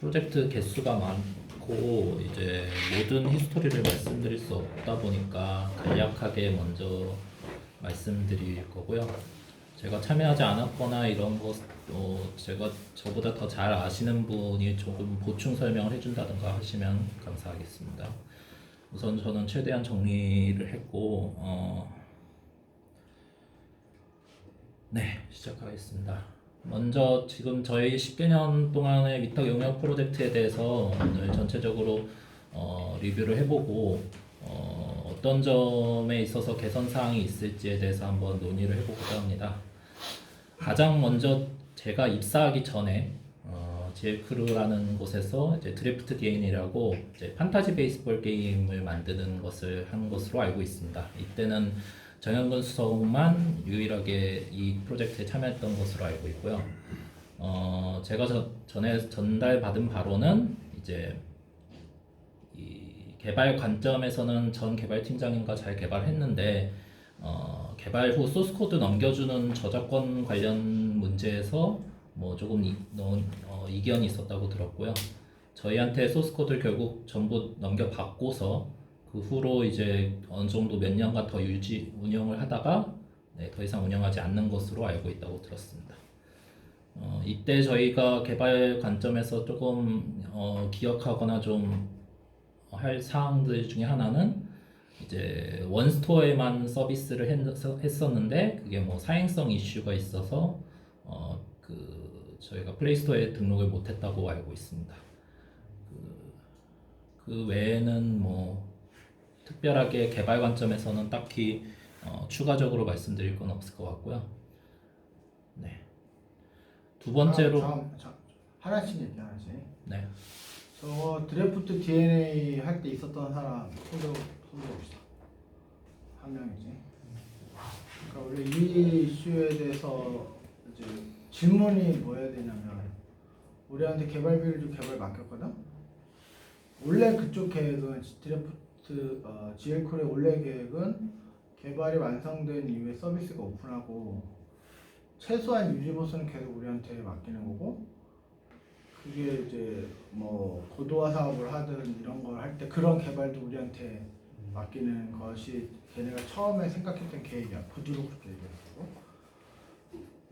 프로젝트 개수가 많고 이제 모든 히스토리를 말씀드릴 수 없다 보니까 간략하게 먼저 말씀드릴 거고요. 제가 참여하지 않았거나 이런 것 제가 저보다 더 잘 아시는 분이 조금 보충 설명을 해준다든가 하시면 감사하겠습니다. 우선 저는 최대한 정리를 했고 네, 시작하겠습니다. 먼저 지금 저희 10개년 동안의 위탁 용역 프로젝트에 대해서 오늘 전체적으로 리뷰를 해보고 어떤 점에 있어서 개선 사항이 있을지에 대해서 한번 논의를 해보고자 합니다. 가장 먼저 제가 입사하기 전에 GL크루라는 곳에서 이제 드래프트 DNA라고 이제 판타지 베이스볼 게임을 만드는 것을 한 것으로 알고 있습니다. 이때는 정현근 수석만 유일하게 이 프로젝트에 참여했던 것으로 알고 있고요. 제가 전에 전달받은 바로는 이제 이 개발 관점에서는 전 개발팀장님과 잘 개발했는데 개발 후 소스 코드 넘겨주는 저작권 관련 문제에서 뭐 조금 이견이 있었다고 들었고요. 저희한테 소스 코드를 결국 전부 넘겨받고서 그 후로 이제 어느 정도 몇 년간 더 운영을 하다가 더 이상 운영하지 않는 것으로 알고 있다고 들었습니다. 이때 저희가 개발 관점에서 조금 기억하거나 좀 할 사항들 중에 하나는 이제 원스토어에만 서비스를 했었는데 그게 뭐 사행성 이슈가 있어서 저희가 플레이스토어에 등록을 못했다고 알고 있습니다. 그 외에는 뭐 특별하게 개발 관점에서는 딱히 추가적으로 말씀드릴 건 없을 것 같고요. 네. 두 번째로 하나씩 얘기 하나씩. 네. 저 드래프트 DNA 할 때 있었던 사람 손들어 봅시다. 한 명이지. 그러니까 원래 이 이슈에 대해서 이제 질문이 뭐여야 되냐면 우리한테 개발비를 좀 개발 맡겼거든. 원래 그쪽 계획은 드래프트 GL쿨의 원래 계획은 개발이 완성된 이후에 서비스가 오픈하고 최소한 유지 보수는 계속 우리한테 맡기는 거고. 그게 이제 뭐 고도화 사업을 하든 이런 걸 할 때 그런 개발도 우리한테 맡기는 것이 걔네가 처음에 생각했던 계획이야. 구두로 그렇게 얘기했고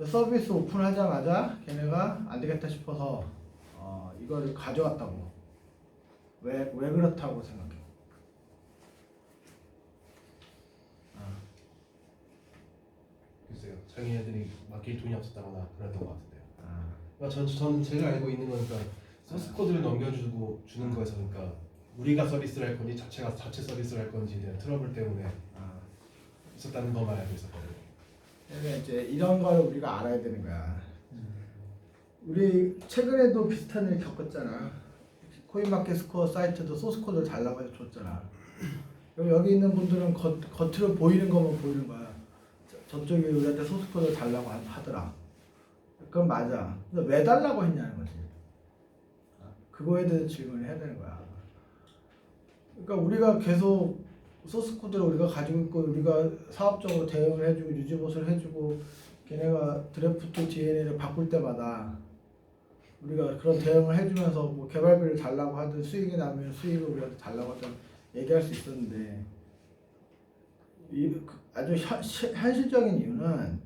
서비스 오픈하자마자 걔네가 안 되겠다 싶어서 이거를 가져왔다고. 왜 그렇다고 생각해? 글쎄요, 자기네들이 맡길 돈이 없었다거나 그랬던 것 같은데요. 그러니까 전 제가 알고 있는 건 그러니까 소스 코드를 넘겨주고 주는 거에서 그러니까 우리가 서비스를 할 건지 자체 서비스를 할 건지에 대한 트러블 때문에 있었다는 것만 알고 있었거든요. 그러니까 이제 이런 걸 우리가 알아야 되는 거야. 우리 최근에도 비슷한 일 겪었잖아. 코인마켓 스코어 사이트도 소스 코드를 달라고 해서 줬잖아. 그럼 여기 있는 분들은 겉으로 보이는 것만 보이는 거야. 저쪽이 우리한테 소스 코드를 달라고 하더라. 그건 맞아. 근데 왜 달라고 했냐는 거지. 그거에 대해서 질문을 해야 되는 거야. 그러니까 우리가 계속 소스 코드를 우리가 가지고 있고 우리가 사업적으로 대응을 해주고 유지 보수를 해주고 걔네가 드래프트 DNA를 바꿀 때마다 우리가 그런 대응을 해주면서 뭐 개발비를 달라고 하든 수익이 나면 수익을 우리한테 달라고 하든 얘기할 수 있었는데 아주 현실적인 이유는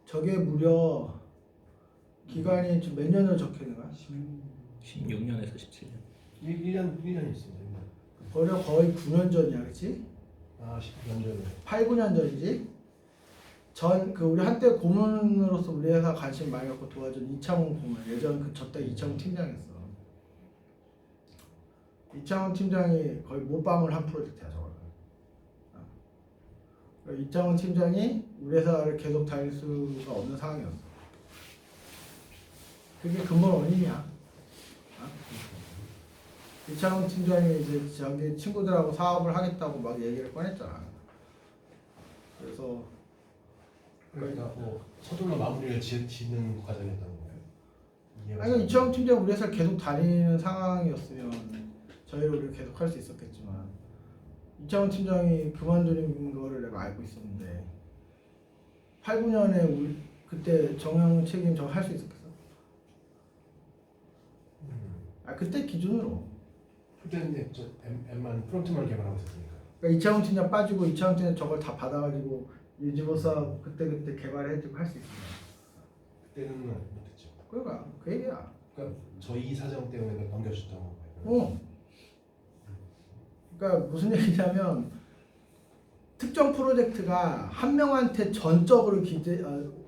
저게 무려 기간이 지금 몇 년으로 적혀 있는 거야? 16년에서 17년. 1년이 있습니다. 거의 9년 전이야, 그렇지? 10년 전에. 8, 9년 전이지? 우리 한때 고문으로서 우리 회사 관심 많이 갖고 도와준 이창훈 고문, 예전 저때 이창훈 팀장이었어. 이창훈 팀장이 거의 몰빵을 한 프로젝트야, 저거는. 이창훈 팀장이 우리 회사를 계속 다닐 수가 없는 상황이었어. 그게 근본 원인이야. 이창훈 팀장이 이제 자기 친구들하고 사업을 하겠다고 막 얘기를 꺼냈잖아. 그래서 그러니까 뭐 서둘러 마무리를 짓는 과정이었다는 거예요. 아니 이창훈 팀장 우리 회사를 계속 다니는 상황이었으면 저희를 우리가 계속 할 수 있었겠지만 이창훈 팀장이 그만두는 거를 내가 알고 있었는데 8, 9년에 우리 그때 정형 책임 저 할 수 있었겠어? 그때 기준으로. 그때는 저 M만 프론트만 개발하고 있었으니까. 그러니까 이창훈 팀장 빠지고 이창훈 팀장 저걸 다 받아가지고 유지보사 그때 개발해주고 할 수 있어요. 그때는 못했죠. 그러니까 그 얘기야. 그러니까 저희 사정 때문에 넘겨줬던 거예요. 어. 그러니까 무슨 얘기냐면 특정 프로젝트가 한 명한테 전적으로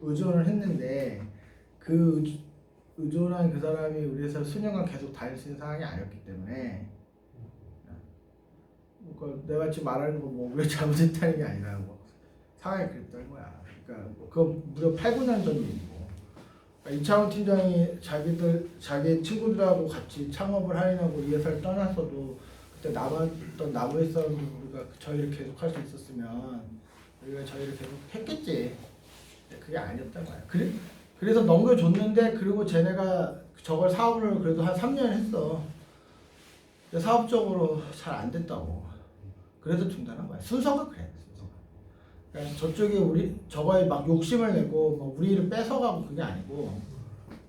의존을 했는데 그 의존한 그 사람이 우리 회사 수년간 계속 다닐 수 있는 상황이 아니었기 때문에 그러니까 내가 지금 말하는 건 뭐 우리가 잘못했다는 게 아니라 뭐 상황이 그랬다는 거야. 그러니까 그거 무려 8, 9년 전 일이고 그러니까 이창훈 팀장이 자기 친구들하고 같이 창업을 하려고 이 회사를 떠났어도 그때 남았던 나머지 사람들 우리가 저희를 계속 할 수 있었으면 우리가 저희를 계속 했겠지. 그게 아니었단 말이야. 그래서 넘겨줬는데 그리고 쟤네가 저걸 사업을 그래도 한 3년 했어. 근데 사업적으로 잘 안 됐다고. 그래서 중단한 거야. 순서가 그래. 순서가. 그러니까 저쪽이 저거에 막 욕심을 내고 뭐 우리를 뺏어가고 그게 아니고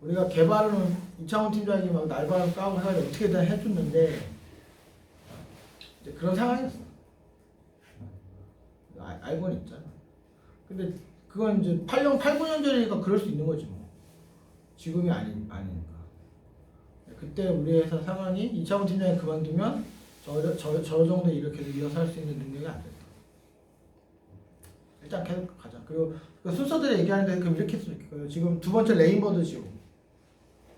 우리가 개발은 이창훈 팀장이 막 날밤을 까고 해가지고 어떻게든 해줬는데 이제 그런 상황이었어. 알고는 있잖아. 근데 그건 이제 8, 9년 전이니까 그럴 수 있는 거지 뭐. 지금이 아니니까. 그때 우리 회사 상황이 이창훈 팀장이 그만두면 저 정도 이렇게 이어서 할 수 있는 능력이 안 된다. 일단 계속 가자. 그리고 그 순서대로 얘기하는데 그럼 이렇게 했으면 좋겠어요. 지금 두 번째 레인버드 지오.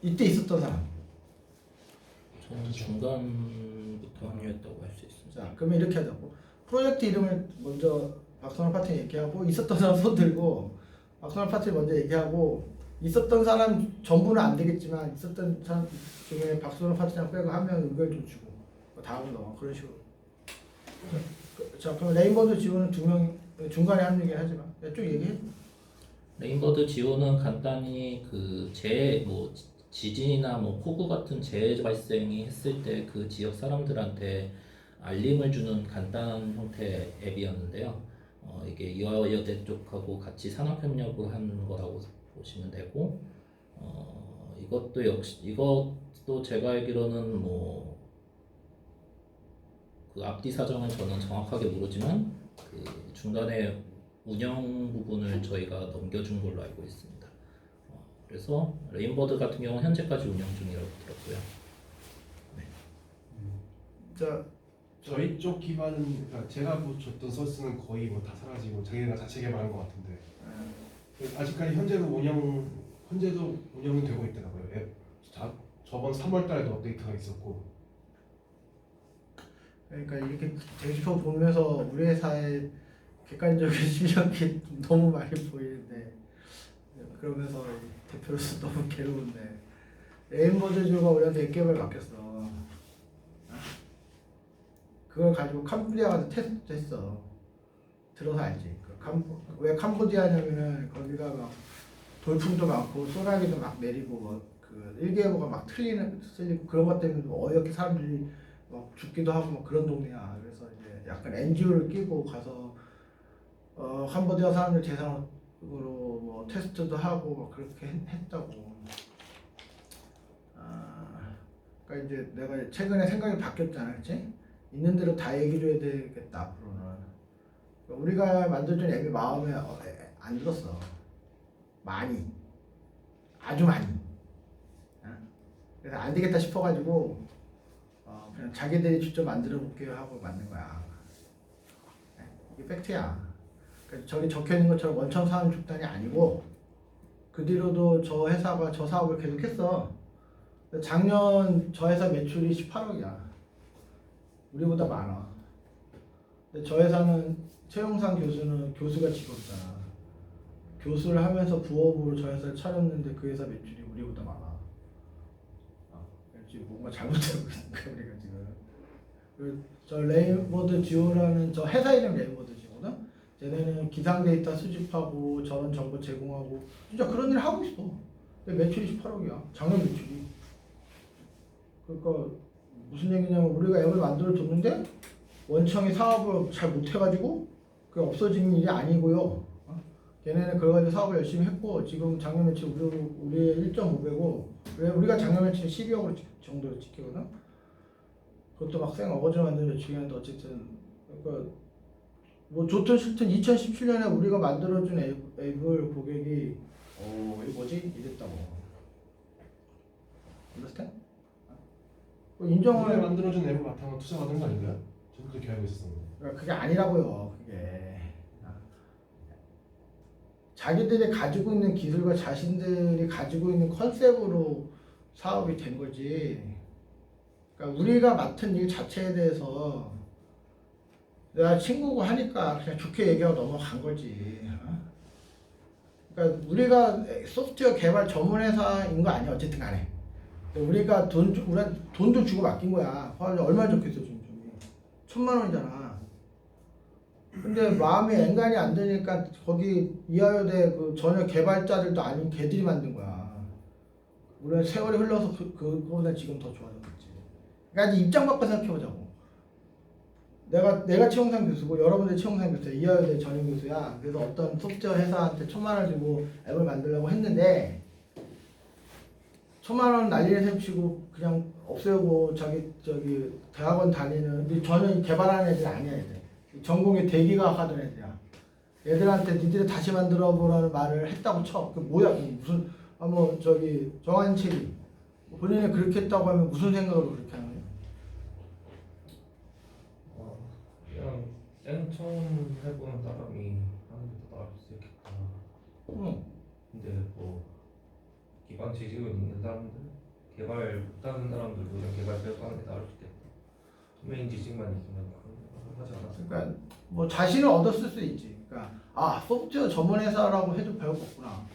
이때 있었던 사람. 저는 중간부터 합류했다고 할 수 있습니다. 자, 그러면 이렇게 하자고. 프로젝트 이름을 먼저 박선호 파트너 얘기하고 있었던 사람 손 들고 박선호 파트너 먼저 얘기하고 있었던 사람 전부는 안 되겠지만 있었던 사람 중에 박선호 파트너 빼고 한 명 의견 좀 주고 다음으로 넘어가. 그런 식으로. 자, 그럼 레인버드 지오는 2명 중간에 합류긴 하지만 쭉 얘기해. 레인버드 지오는 간단히 지진이나 폭우 같은 재해 발생이 했을 때 그 지역 사람들한테 알림을 주는 간단한 형태의 앱이었는데요. 이게 이화여대 쪽하고 같이 산업협력을 한 거라고 보시면 되고, 이것도 제가 알기로는 그 앞뒤 사정은 저는 정확하게 모르지만 그 중간에 운영 부분을 저희가 넘겨준 걸로 알고 있습니다. 그래서 레인버드 같은 경우는 현재까지 운영 중이라고 들었고요. 자, 저희 쪽 기반은 그러니까 제가 줬던 소스는 거의 다 사라지고 자기네가 자체 개발한 것 같은데 아직까지 현재도 운영이 되고 있더라고요. 앱 저번 3월달에도 업데이트가 있었고. 그러니까 이렇게 제시표 보면서 우리 회사의 객관적인 실력이 너무 많이 보이는데 그러면서 대표로서 너무 괴로운데 레인버드주가 우리한테 100개월 맡겼어. 그걸 가지고 캄보디아 가서 테스트 했어. 들어서 알지. 왜 캄보디아냐면은 거기가 막 돌풍도 많고 소나기도 막 내리고 그 일기예보가 막 틀리고 그런 것 때문에 어이없게 사람들이 막 죽기도 하고 그런 동네야. 그래서 이제 약간 NGO를 끼고 가서 캄보디아 사람들 대상으로 테스트도 하고 막 그렇게 했다고. 그러니까 이제 내가 최근에 생각이 바뀌었잖아, 그렇지? 있는 대로 다 얘기해줘야 되겠다 앞으로는. 우리가 만들어준 앱이 마음에 안 들었어. 아주 많이. 그래서 안 되겠다 싶어가지고 그냥 자기들이 직접 만들어 볼게요 하고 만든 거야. 이게 팩트야. 그러니까 저기 적혀 있는 것처럼 원천 사원 집단이 아니고 그 뒤로도 저 회사가 저 사업을 계속했어. 작년 저 회사 매출이 18억이야. 우리보다 많아. 근데 저 회사는 최영상 교수는 교수가 직업이잖아. 교수를 하면서 부업으로 저 회사를 차렸는데 그 회사 매출이 우리보다 많아. 지금 뭔가 잘못되고 있으니까 우리가 지금. 저 레인버드 지오라는 저 회사 이름 레인버드 지오거든. 쟤네는 기상 데이터 수집하고 저런 정보 제공하고 진짜 그런 일 하고 있어. 근데 매출이 18억이야. 작년 매출이. 그러니까 무슨 얘기냐면 우리가 앱을 만들어 줬는데 원청이 사업을 잘 못해가지고 그게 없어지는 일이 아니고요. 걔네는 그거 가지고 사업을 열심히 했고 지금 작년 매출 우리의 1.5배고 우리가 작년 매출 12억 정도로 찍히거든. 그것도 막생 어거지 만드는 매출이었는데 어쨌든 그러니까 뭐 좋든 싫든 2017년에 우리가 만들어준 앱을 고객이 이거 뭐지? 이랬다고. understand? 우리가 인정을 만들어준 앱을 바탕으로 투자 받은 거 아닌가요? 저도 그렇게 알고 있었는데. 그러니까 그게 아니라고요. 그게 자기들이 가지고 있는 기술과 자신들이 가지고 있는 컨셉으로 사업이 된 거지. 그러니까 우리가 맡은 일 자체에 대해서 내가 친구고 하니까 그냥 좋게 얘기하고 넘어간 거지. 그러니까 우리가 소프트웨어 개발 전문 회사인 거 아니야. 어쨌든 간에 우리가 돈도 주고 맡긴 거야. 얼마 줬겠어 지금? 1,000만 원이잖아. 근데 마음이 엔간이 안 되니까 거기 이하여대 그 전혀 개발자들도 아닌 걔들이 만든 거야. 물론 세월이 흘러서 그거보다 지금 더 좋아졌겠지. 그러니까 입장 바꿔 생각해보자고. 내가 최홍상 교수고 여러분들 최홍상 교수야. 이하여대 전임 교수야. 그래서 어떤 소프트웨어 회사한테 1,000만 원 주고 앱을 만들려고 했는데 1,000만 원 난리를 셈치고 그냥 없애고 저기 대학원 다니는 전혀 개발하는 애들 아니야 애들. 전공에 대기가 하던 애들이야. 애들한테 니들이 다시 만들어 보라는 말을 했다고 쳐. 그 뭐야? 무슨 뭐 저기 정한책이 본인이 그렇게 했다고 하면 무슨 생각으로 그렇게 하는 거야? 그냥 생 처음 해보는 사람이 하는 게 더 나을 수 있겠다. 응. 근데 뭐 기반 지식은 있는 사람들, 개발 못하는 사람들도 그냥 개발 배워가는 게 나을 수 있겠다. 도메인 지식만 있으면 하지 않았을까? 그러니까 뭐 자신을 얻었을 수 있지. 그러니까 소프트웨어 전문 회사라고 해도 별거없구나.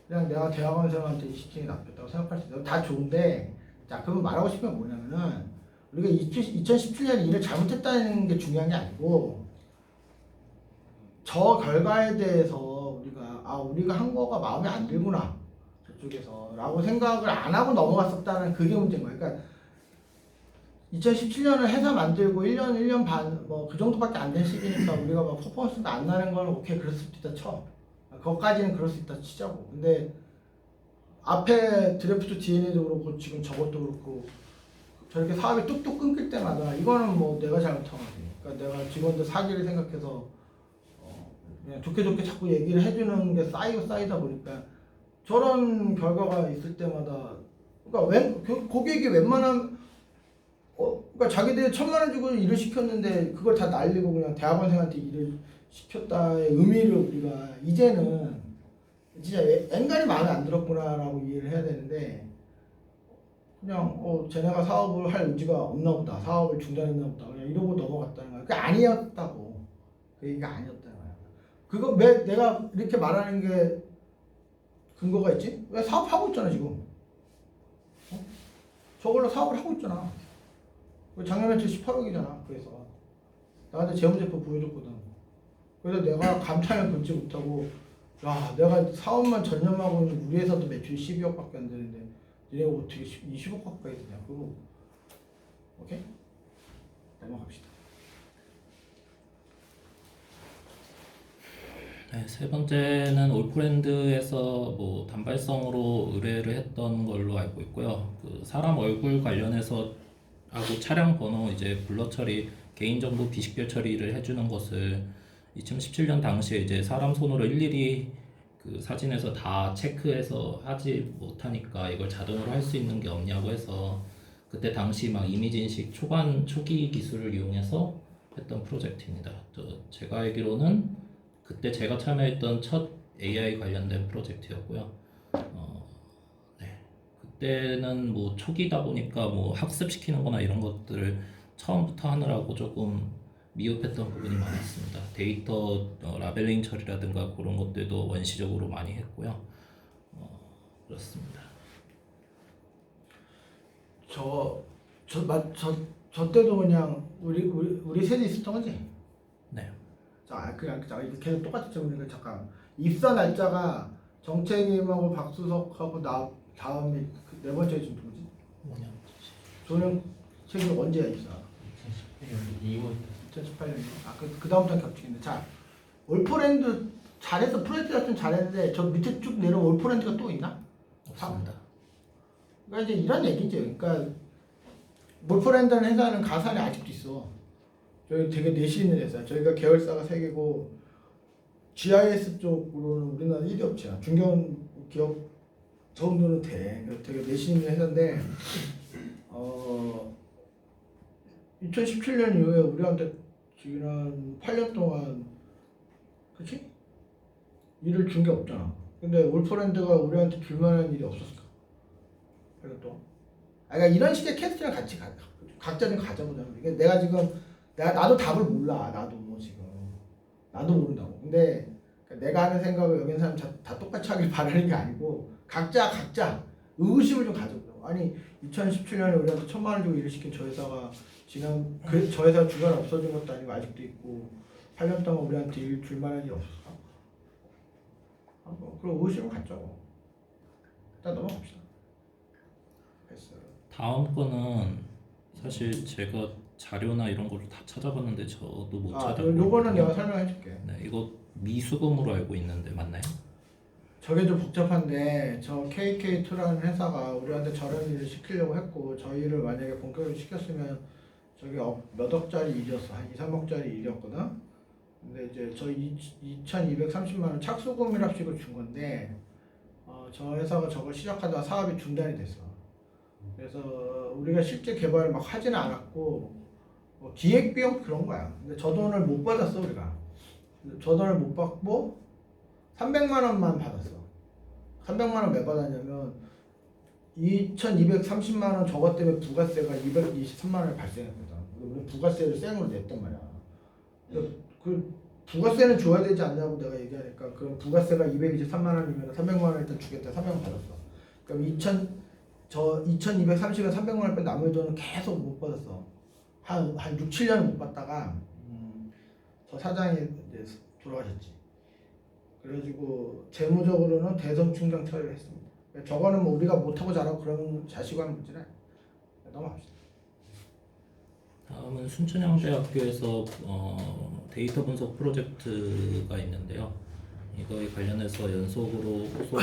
그냥 내가 대학원생한테 시키는 게 낫겠다고 생각할 수 있어. 다 좋은데 자 그러면 말하고 싶은 게 뭐냐면은 우리가 2017년에 일을 잘못했다는 게 중요한 게 아니고 저 결과에 대해서 우리가 한 거가 마음에 안 들구나 저쪽에서 라고 생각을 안 하고 넘어갔었다는 그게 문제인 거야. 그러니까 2017년을 회사 만들고 1년 반 뭐 그 정도밖에 안 된 시기니까 우리가 막 퍼포먼스가 안 나는 건 오케이 그럴 수 있다 쳐. 그것까지는 그럴 수 있다 치자고. 근데 앞에 드래프트 DNA도 그렇고 지금 저것도 그렇고 저렇게 사업이 뚝뚝 끊길 때마다 이거는 뭐 내가 잘못한 거지. 그러니까 내가 직원들 사기를 생각해서 그냥 좋게 자꾸 얘기를 해주는 게 쌓이다 보니까 저런 결과가 있을 때마다 그러니까 고객이 웬만하면 그러니까 자기들이 1,000만 원 주고 일을 시켰는데 그걸 다 날리고 그냥 대학원생한테 일을 시켰다의 의미를 우리가 이제는 진짜 엔간히 마음에 안 들었구나라고 이해를 해야 되는데 그냥 쟤네가 사업을 할 의지가 없나 보다. 사업을 중단했나 보다. 그냥 이러고 넘어갔다는 거야. 그게 아니었다고. 그 얘기가 아니었다는 거야. 그거 왜 내가 이렇게 말하는 게 근거가 있지? 왜 사업하고 있잖아 지금. 저걸로 사업을 하고 있잖아. 작년 매출 18억이잖아. 그래서 나한테 재무제표 보여줬거든. 그래서 내가 감탄을 금치 못하고 야 내가 사업만 전념하고 있는 우리 회사도 매출이 12억밖에 안 되는데 니네가 어떻게 20억 가까이 되냐. 그거 오케이? 넘어갑시다. 네, 세 번째는 올프렌드에서 뭐 단발성으로 의뢰를 했던 걸로 알고 있고요. 그 사람 얼굴 관련해서 하고 차량 번호 이제 블러 처리, 개인정보 비식별 처리를 해주는 것을 2017년 당시에 이제 사람 손으로 일일이 그 사진에서 다 체크해서 하지 못하니까 이걸 자동으로 할 수 있는 게 없냐고 해서 그때 당시 막 이미지 인식 초기 기술을 이용해서 했던 프로젝트입니다. 제가 알기로는 그때 제가 참여했던 첫 AI 관련된 프로젝트였고요. 네. 그때는 뭐 초기다 보니까 뭐 학습시키는 거나 이런 것들을 처음부터 하느라고 조금 미흡했던 부분이 많았습니다. 데이터 라벨링 처리라든가 그런 것들도 원시적으로 많이 했고요. 그렇습니다. 저 때도 그냥 우리 셋이 있었던 거지? 네. 자, 이렇게 계속 똑같이 적으니까 잠깐 입사 날짜가 정채님하고 박수석하고 나 다음에 네 번째 지금 누구지? 뭐냐? 조영 책이 언제야 입사? 2월 2018년이요. 그 다음부터 겹치겠네. 자, 올포랜드 잘해서 프로젝트가 좀 잘했는데 저 밑에 쭉 내려올 프로젝트가 또 있나? 없습니다. 그러니까 이제 이런 얘기죠. 그러니까 몰포랜드라는 회사는 가산이 아직도 있어. 저희 되게 내실 있는 회사. 저희가 계열사가 3개고 GIS 쪽으로는 우리나라 1위 업체야. 중견기업 정도는 돼. 그래서 되게 내실 있는 회사인데 2017년 이후에 우리한테 지난 8년 동안 그치? 일을 준 게 없잖아. 근데 올포랜드가 우리한테 줄 만한 일이 없었을까? 8년 동안. 그러니까 이런 식의 캐스팅을 같이 각자 좀 가져보자. 그러니까 내가 지금 나도 답을 몰라. 나도 뭐 지금 나도 모른다고. 근데 내가 하는 생각을 여기 있는 사람 다 똑같이 하길 바라는 게 아니고 각자 의구심을 좀 가져보자고. 아니 2017년에 우리한테 1,000만 원 주고 일을 시킨 저 회사가 지난 저 회사 주간 없어진 것도 아니고 아직도 있고 8년 동안 우리한테 일 줄 만한 일이 없었어. 그럼 의구심을 갖자고. 일단 넘어갑시다. 됐어요. 다음 거는 사실 제가 자료나 이런 거를 다 찾아봤는데 저도 못 찾아봤거든요. 요거는 내가 설명해 줄게. 네, 이거 미수금으로 알고 있는데 맞나요? 저게 좀 복잡한데 저 KK2라는 회사가 우리한테 저런 일을 시키려고 했고 저희를 만약에 본격적으로 시켰으면 저게 몇 억짜리 일이었어. 한 2, 3억짜리 일이었거든. 근데 이제 저 2,230만 원 착수금이랍시고 준 건데 저 회사가 저걸 시작하다가 사업이 중단이 됐어. 그래서 우리가 실제 개발을 막 하지는 않았고 기획 비용 그런 거야. 근데 저 돈을 못 받았어 우리가. 저 돈을 못 받고 300만 원만 받았어. 300만 원 왜 받았냐면 2,230만 원 저것 때문에 부가세가 223만 원이 발생했거든. 우리 부가세를 생으로 냈단 말이야. 그 부가세는 줘야 되지 않냐고 내가 얘기하니까 그 부가세가 223만 원이면 300만 원 일단 주겠다. 300만 원 받았어. 그럼 2,230에 300만 원 빼 나머지 돈은 계속 못 받았어. 한 6, 7년 못 받다가 저 사장이 이제 돌아가셨지. 그래가지고 재무적으로는 대성충당 처리를 했습니다. 저거는 뭐 우리가 못하고 잘하고 그런 자식과는 문제는 아니에요. 넘어갑시다. 다음은 순천향대학교에서 데이터 분석 프로젝트가 있는데요. 이거에 관련해서 연속으로 후속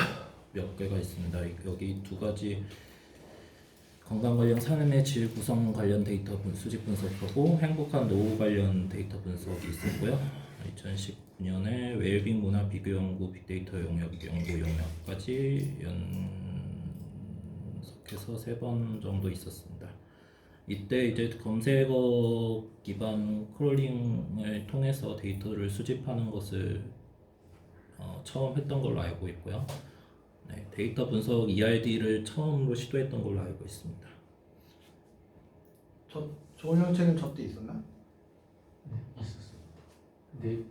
몇 개가 있습니다. 여기 2가지 건강 관련 삶의 질 구성 관련 데이터 수집 분석하고 행복한 노후 관련 데이터 분석이 있었고요. 2019년에 웰빙 문화 비교 연구 빅데이터 연구 용역까지 연속해서 3번 정도 있었습니다. 이때 이제 검색어 기반 크롤링을 통해서 데이터를 수집하는 것을 처음 했던 걸로 알고 있고요. 네, 데이터 분석 ERD를 처음으로 시도했던 걸로 알고 있습니다. 저 좋은 형체는 저 때 있었나? 네, 있었어요. 근데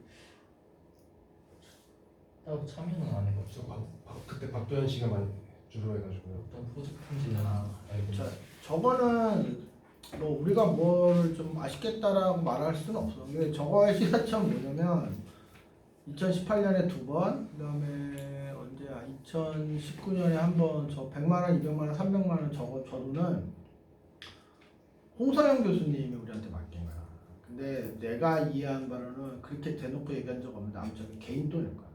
따로 참여는 안 해가지고 그때 박도현 씨가 많이 주로 해가지고요. 어떤 프로젝트인지는 알고 있어요. 저거는 뭐 우리가 뭘 좀 아쉽겠다라고 말할 수는 없어. 근데 저거의 시사점은 뭐냐면 2018년에 2번, 그다음에 언제야? 2019년에 한 번 저 100만 원, 200만 원, 300만 원 저거 저도는 홍서영 교수님이 우리한테 맡긴 거야. 근데 내가 이해한 바로는 그렇게 대놓고 얘기한 적 없는데 아무튼 개인 돈일 거야.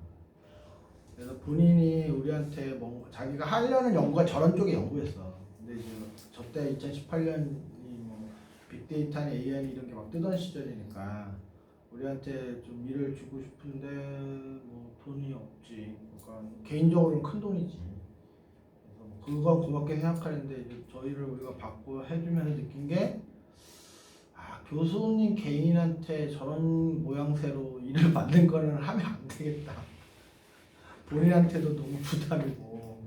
그래서 본인이 우리한테 뭐 자기가 하려는 연구가 저런 쪽의 연구였어. 근데 이제 저때 2018년이 뭐 빅데이터나 AI 이런 게 막 뜨던 시절이니까 우리한테 좀 일을 주고 싶은데 뭐 돈이 없지. 그러니까 개인적으로는 큰 돈이지. 그래서 뭐 그거 고맙게 생각하는데 이제 저희를 우리가 받고 해주면서 느낀 게 교수님 개인한테 저런 모양새로 일을 받는 거는 하면 안 되겠다. 본인한테도 너무 부담이고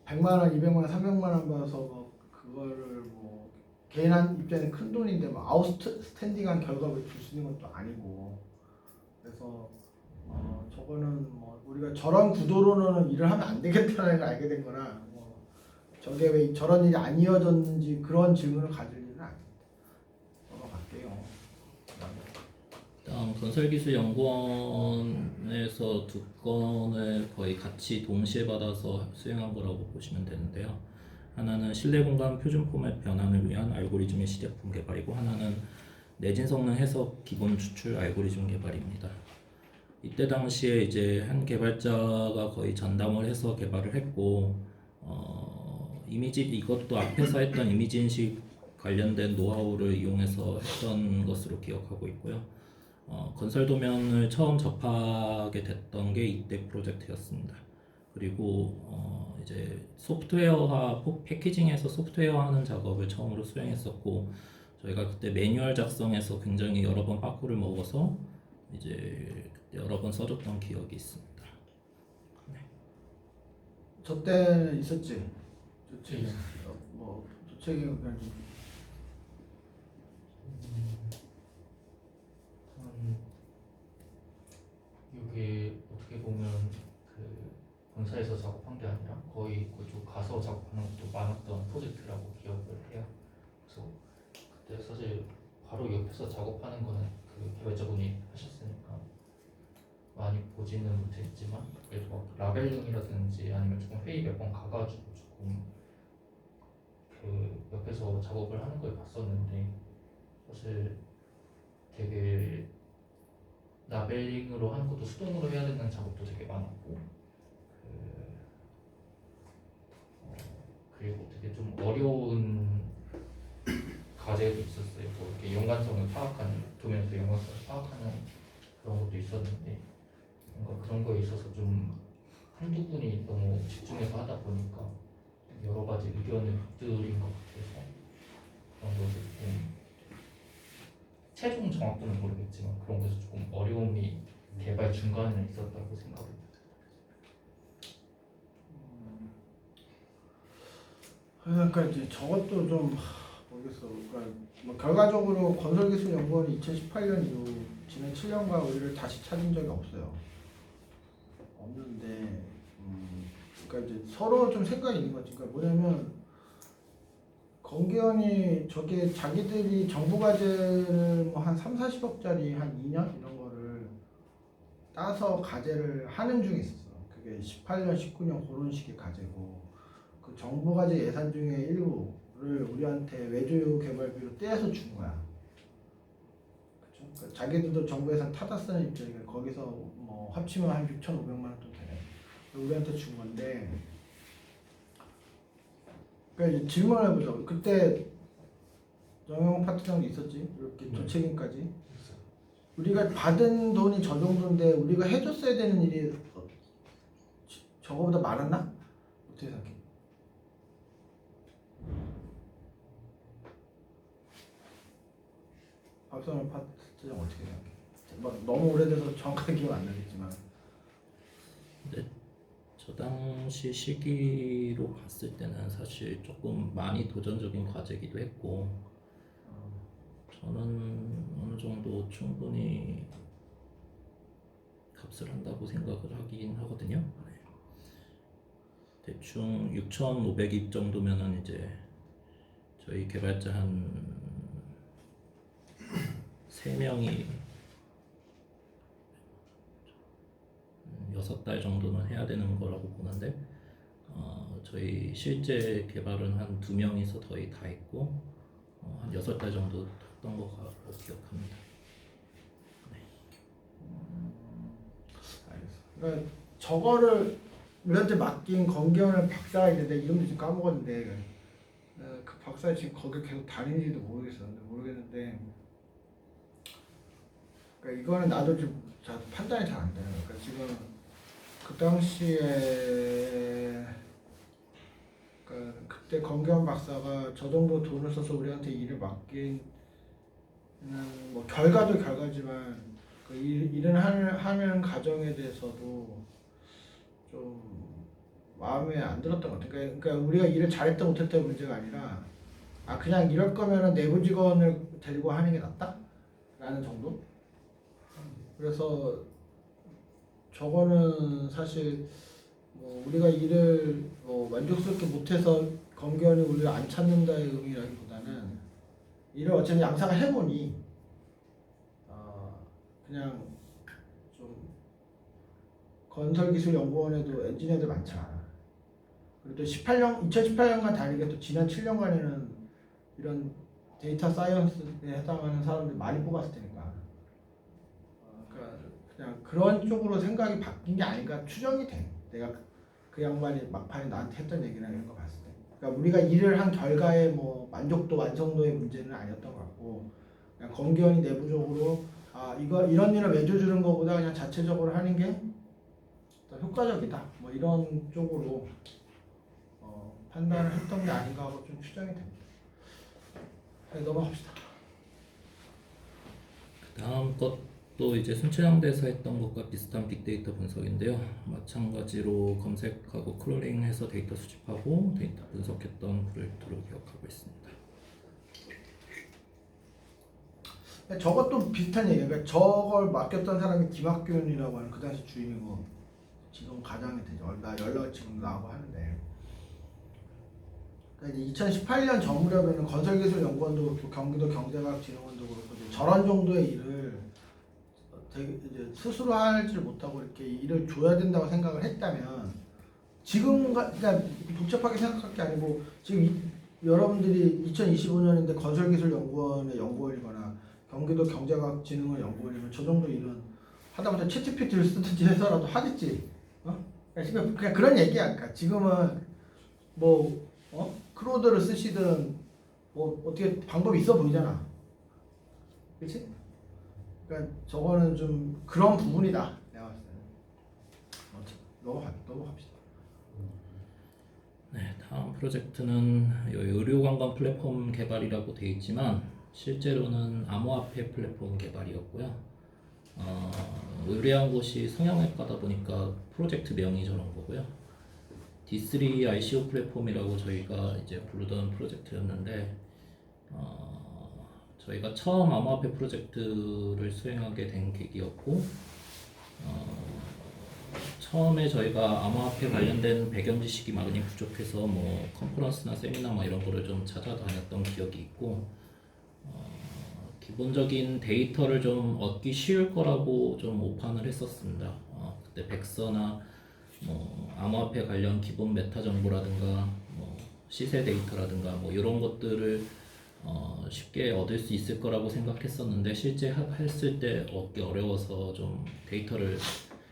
100만 원, 200만 원, 300만 원 받아서 뭐 그거를 뭐 개인 입장에는 큰 돈인데 뭐 아웃스탠딩한 결과를 줄 수 있는 것도 아니고 그래서 저거는 뭐 우리가 저런 구도로는 일을 하면 안 되겠다는 걸 알게 된 거라 뭐 저게 왜 저런 일이 안 이어졌는지 그런 질문을 가질 일은 아닙니다. 넘어갈게요. 다음 건설기술연구원에서 2건을 거의 같이 동시에 받아서 수행한 거라고 보시면 되는데요. 하나는 실내 공간 표준 포맷 변환을 위한 알고리즘의 시제품 개발이고 하나는 내진 성능 해석 기본 추출 알고리즘 개발입니다. 이때 당시에 이제 한 개발자가 거의 전담을 해서 개발을 했고 이미지 이것도 앞에서 했던 이미지 인식 관련된 노하우를 이용해서 했던 것으로 기억하고 있고요. 건설 도면을 처음 접하게 됐던 게 이때 프로젝트였습니다. 그리고 이제 소프트웨어화 패키징에서 소프트웨어화하는 작업을 처음으로 수행했었고 저희가 그때 매뉴얼 작성에서 굉장히 여러 번 빠꾸를 먹어서 이제 여러 번 써줬던 기억이 있습니다. 저 때는 있었지. 조책이 네. 뭐 조책이 그냥 좀 이게 어떻게 보면 그 본사에서 작업한 게 아니라 거의 그쪽 가서 작업하는 것도 많았던 프로젝트라고 기억을 해요. 그래서 그때 사실 바로 옆에서 작업하는 거는 그 개발자분이 하셨으니까 많이 보지는 못했지만 그래도 막 라벨링이라든지 아니면 조금 회의 몇 번 가가지고 조금 그 옆에서 작업을 하는 걸 봤었는데 사실 되게 라벨링으로 하는 것도 수동으로 해야 되는 작업도 되게 많았고 그리고 되게 좀 어려운 과제도 있었어요. 뭐 이렇게 연관성을 파악하는 도면에서 연관성을 파악하는 그런 것도 있었는데 뭔가 그런 거에 있어서 좀 한두 분이 너무 집중해서 하다 보니까 여러 가지 의견을 엎드린 것 같아서 그런 것을 좀 최종 정확도는 모르겠지만 그런 것에서 조금 어려움이 개발 중간에 있었다고 생각합니다. 그러니까 이제 저것도 좀 모르겠어. 그러니까 뭐 결과적으로 건설기술연구원이 2018년 이후 지난 7년간 우리를 다시 찾은 적이 없어요. 없는데, 그러니까 이제 서로 좀 생각이 있는 거지. 그러니까 뭐냐면 건기원이 저게 자기들이 정부 과제를 뭐 한 3, 40억짜리 한 2년 이런 거를 따서 과제를 하는 중에 있었어. 그게 18년, 19년 그런 식의 과제고 그 정부 과제 예산 중에 일부를 우리한테 외주 개발비로 떼서 준 거야. 그쵸? 그러니까 자기들도 정부 예산 타다 쓰는 입장이니까 거기서 뭐 합치면 한 6,500만 원 또 되네. 우리한테 준 건데. 그러니까 이제 질문을 해보자. 그때 정영 파트장도 있었지. 이렇게 조책임까지. 우리가 받은 돈이 저 정도인데 우리가 해줬어야 되는 일이 저거보다 많았나? 어떻게 생각해? 박성현 파트장 어떻게 생각해? 뭐 너무 오래돼서 정확하게 기억 안 나겠지만. 저 당시 시기로 봤을 때는 사실 조금 많이 도전적인 과제이기도 했고 저는 어느 정도 충분히 값을 한다고 생각을 하긴 하거든요. 네. 대충 6,500입 정도면은 이제 저희 개발자 한 3명이 6달 정도는 해야 되는 거라고 보는데 저희 실제 개발은 한 2명이서 거의 다 했고 한 6달 정도 했던 거 기억합니다. 알겠어. 그러니까 저거를 우리한테 맡긴 건기원을 박사가 있는데 이름도 지금 까먹었는데 그 박사 지금 거기 계속 다니는지도 모르겠는데 그러니까 이거는 나도 좀 판단이 잘 안 돼요. 그러니까 지금 그 당시에 그러니까 그때 건기원 박사가 저 정도 돈을 써서 우리한테 일을 맡기는 뭐 결과도 결과지만 그 일을 하는 과정에 대해서도 좀 마음에 안 들었던 것 같아요. 그러니까 우리가 일을 잘했다 못했다 문제가 아니라 그냥 이럴 거면은 내부 직원을 데리고 하는 게 낫다? 라는 정도? 그래서 저거는 사실 뭐 우리가 일을 뭐 만족스럽게 못해서 건기원이 우리를 안 찾는다의 의미라기보다는 일을 어차피 양상을 해보니 그냥 좀 건설기술연구원에도 엔지니어들 많잖아. 그리고 또 2018년간 다르게 또 지난 7년간에는 이런 데이터 사이언스에 해당하는 사람들 많이 뽑았을 테니까. 그러니까 그냥 그런 쪽으로 생각이 바뀐 게 아닌가 추정이 돼. 내가 그 양반이 막판에 나한테 했던 얘기나 이런 거 봤을 때. 그러니까 우리가 일을 한 결과의 뭐 만족도 완성도의 문제는 아니었던 것 같고 그냥 검기원이 내부적으로 아 이거 이런 일을 매겨주는 것보다 그냥 자체적으로 하는 게 더 효과적이다. 뭐 이런 쪽으로 판단을 했던 게 아닌가 하고 좀 추정이 됩니다. 네, 넘어갑시다. 다음 것도 이제 순천향대에서 했던 것과 비슷한 빅데이터 분석인데요. 마찬가지로 검색하고 크롤링해서 데이터 수집하고 데이터 분석했던 프로젝트로 기억하고 있습니다. 저것도 비슷한 얘기예요. 그러니까 저걸 맡겼던 사람이 김학균이라고 하는 그 당시 주인이고 지금 가장이 되죠. 나 연락 지금 나하고 하는데 그러니까 이제 2018년 저 무렵에는 건설기술연구원도 그렇고 경기도 경제과학진흥원도 그렇고 이제 저런 정도의 일을 되게 이제 스스로 하지를 못하고 이렇게 일을 줘야 된다고 생각을 했다면 지금 그러니까 복잡하게 생각할 게 아니고 지금 여러분들이 2025년인데 건설기술연구원의 연구원이거나 경기도 경제과학진흥원 연구원이면 저 정도 일은 하다못해 챗GPT를 쓰든지 해서라도 하겠지. 그러니까 그냥 그런 얘기야. 그러니까 지금은 뭐 크로드를 쓰시든 뭐 어떻게 방법이 있어 보이잖아. 그렇지? 그러니까 저거는 좀 그런 부분이다. 내가 봤을 때는. 넘어갑시다. 네, 다음 프로젝트는 의료관광 플랫폼 개발이라고 되어 있지만 실제로는 암호화폐 플랫폼 개발이었고요. 의뢰한 곳이 성형외과다 보니까 프로젝트 명이 저런 거고요. D3 ICO 플랫폼이라고 저희가 이제 부르던 프로젝트였는데 저희가 처음 암호화폐 프로젝트를 수행하게 된 계기였고 처음에 저희가 암호화폐 관련된 배경 지식이 많이 부족해서 뭐 컨퍼런스나 세미나 뭐 이런 거를 좀 찾아다녔던 기억이 있고 기본적인 데이터를 좀 얻기 쉬울 거라고 좀 오판을 했었습니다. 그때 백서나 뭐 암호화폐 관련 기본 메타 정보라든가 뭐 시세 데이터라든가 뭐 이런 것들을 쉽게 얻을 수 있을 거라고 생각했었는데 실제 했을 때 얻기 어려워서 좀 데이터를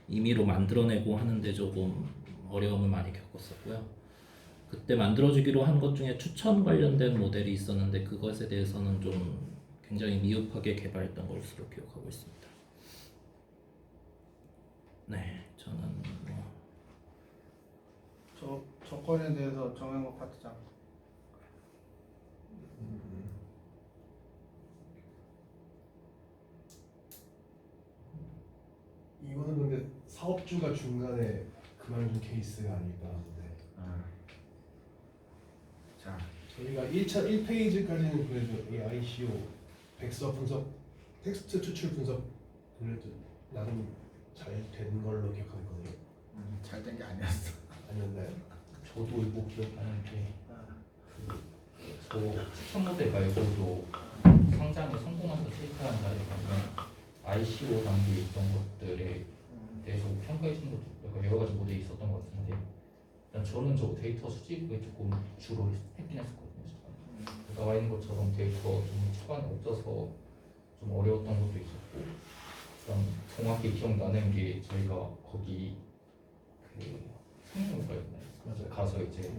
임의로 만들어내고 하는데 조금 어려움을 많이 겪었었고요. 그때 만들어주기로 한 것 중에 추천 관련된 모델이 있었는데 그것에 대해서는 좀 굉장히 미흡하게 개발했던 것으로 기억하고 있습니다. 네, 저는 저 건에 대해서 정영국 파트장. 이거는 근데 사업주가 중간에 그만둔 케이스가 아닐까 하는데 자, 저희가 1페이지까지는 그래도 이 ICO 백서 분석, 텍스트 추출 분석 그래도 나름 잘 된 걸로 기억하거든요. 잘 된 게 아니었어. 아니었나요? 저도 이거 기억하는 게저 추천 모델 말고도 상장에 성공해서 실패한 날에 보면 ICO 단계에 있던 것들에 대해서 평가해 주는 것도 약간 여러 가지 모델이 있었던 것 같은데 일단 저는 저 데이터 수집을 조금 주로 했긴 했었거든요. 나와 있는 것처럼 데이터 좀 초반에 없어서 좀 어려웠던 것도 있었고 일단 정확히 기억나는 게 저희가 거기 그 성형외과였나요? 맞아요. 가서 이제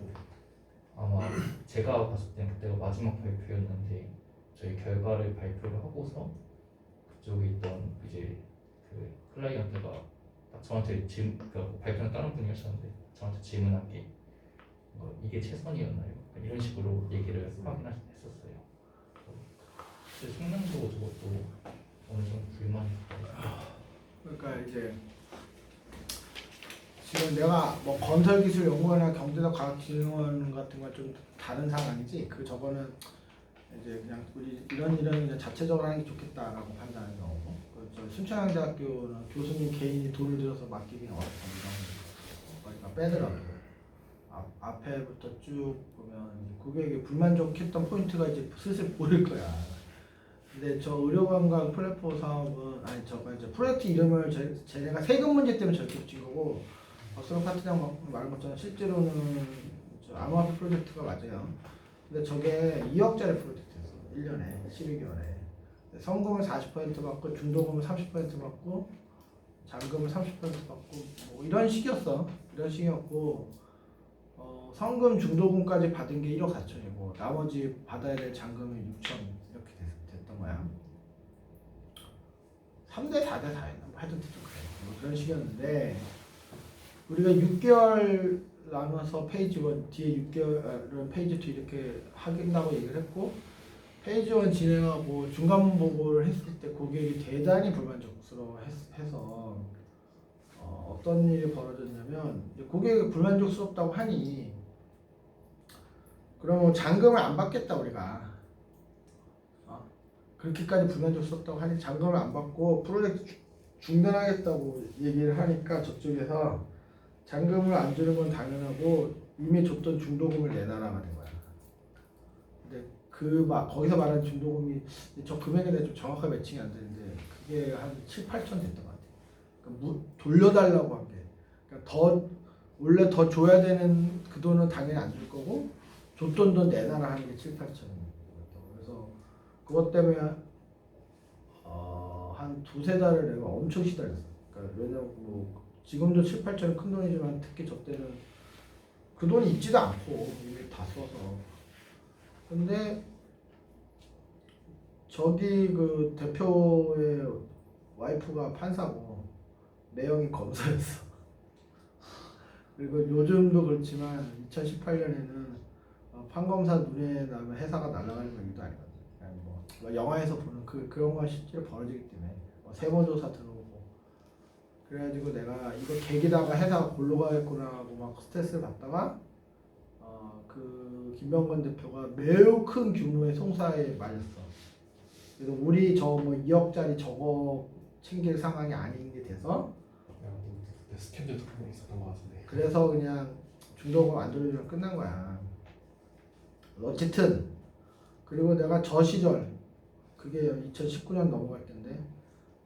아마 제가 봤을 땐 그때가 마지막 발표였는데 저희 결과를 발표를 하고서 그쪽에 있던 이제 그 클라이언트가 딱 저한테 질문, 그러니까 발표는 다른 분이었었는데 저한테 질문한 게 이게 최선이었나요? 이런 식으로 얘기를 확인했었어요. 근데 성능도 저것도 어느 정도 불만이 있어요. 그러니까 이제 지금 내가 뭐 건설기술연구원이나 경제도 과학진흥원 같은 건 좀 다른 상황이지. 저거는 이제 그냥 우리 이런 이제 자체적으로 하는 게 좋겠다라고 판단하는 경우고, 저 순천향대학교는 교수님 개인이 돈을 들여서 맡기기는 어렵다. 그러니까 빼더라고요. 앞에부터 쭉 보면 그게 불만족했던 포인트가 이제 슬슬 보일 거야. 근데 저 의료관광 플랫폼 사업은 저거 이제 프로젝트 이름을 쟤네가 세금 문제 때문에 저렇게 붙인 거고, 박수영 파트장 말한 것처럼 실제로는 저 암호화폐 프로젝트가 맞아요. 근데 저게 2억짜리 프로젝트였어. 1년에 12개월에 성금을 40% 받고 중도금을 30% 받고 잔금을 30% 받고 뭐 이런 식이었어. 이런 식이었고 성금 중도금까지 받은 게 1억 4천이고 나머지 받아야 될 잔금이 6천 이렇게 됐던 거야. 3대 4대 4였나? 뭐 하여튼 좀 그래. 뭐 그런 식이었는데 우리가 6개월 나눠서 페이지 1 뒤에 6개월 페이지 2 이렇게 하긴다고 얘기를 했고 페이지 1 진행하고 중간 보고를 했을 때 고객이 대단히 불만족스러워해서 어떤 일이 벌어졌냐면 고객이 불만족스럽다고 하니 그러면 잔금을 안 받겠다 우리가 그렇게까지 불만족스럽다고 하니 잔금을 안 받고 프로젝트 중단하겠다고 얘기를 하니까 저쪽에서 잔금을 안 주는 건 당연하고 이미 줬던 중도금을 내놔라가 된 거야. 근데 거기서 말하는 중도금이 저 금액에 대해 좀 정확하게 매칭이 안 되는데 그게 한 7, 8천 됐던 것 같아. 그러니까 돌려달라고 한 게. 그러니까 원래 더 줘야 되는 그 돈은 당연히 안 줄 거고 줬던 돈 내놔라 하는 게 7, 8천이었던. 그래서 그것 때문에 한 두세 달을 내가 엄청 시달렸어. 그러니까 왜냐면 뭐 지금도 7, 8천은 큰 돈이지만 특히 저 때는 그 돈이 있지도 않고 이미 다 써서. 근데 저기 그 대표의 와이프가 판사고 매형이 검사였어. 그리고 요즘도 그렇지만 2018년에는 판검사 눈에 나면 회사가 날아가는 건 일도 아니거든. 그냥 뭐 영화에서 보는 그런 거 실제로 벌어지기 때문에 세무조사 들어오고 그래가지고 내가 이거 계기다가 회사가 골로 가겠구나 하고 막 스트레스를 받다가 그 김병건 대표가 매우 큰 규모의 송사에 말렸어. 그래서 우리 저 뭐 2억짜리 저거 챙길 상황이 아닌 게 돼서 스캔들도 한번 있었던 것 같은데. 그래서 그냥 중도금 안 돌려주면 끝난 거야. 어쨌든 그리고 내가 저 시절 그게 2019년 넘어갈 텐데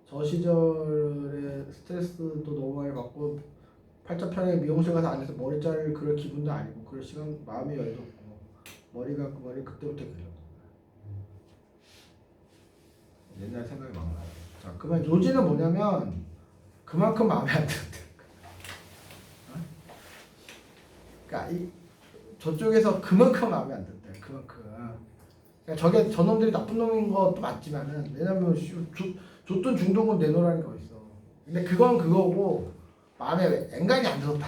저 시절에 스트레스도 너무 많이 받고 팔자 편하게 미용실 가서 앉아서 머리 자를 그럴 기분도 아니고 그럴 시간 마음의 여유도 없고 머리가 그때부터 길어. 옛날 생각이 막 나요. 자, 그러면 요지는 뭐냐면 그만큼 마음에 안 드는데. 그러니까 저쪽에서 그만큼 마음에 안 든대. 그만큼. 그러니까 저놈들이 나쁜 놈인 것도 맞지만은 왜냐면 줬던 중도금 내놓으라는 거 있어. 근데 그건 그거고 마음에 엔간히 안 들었다.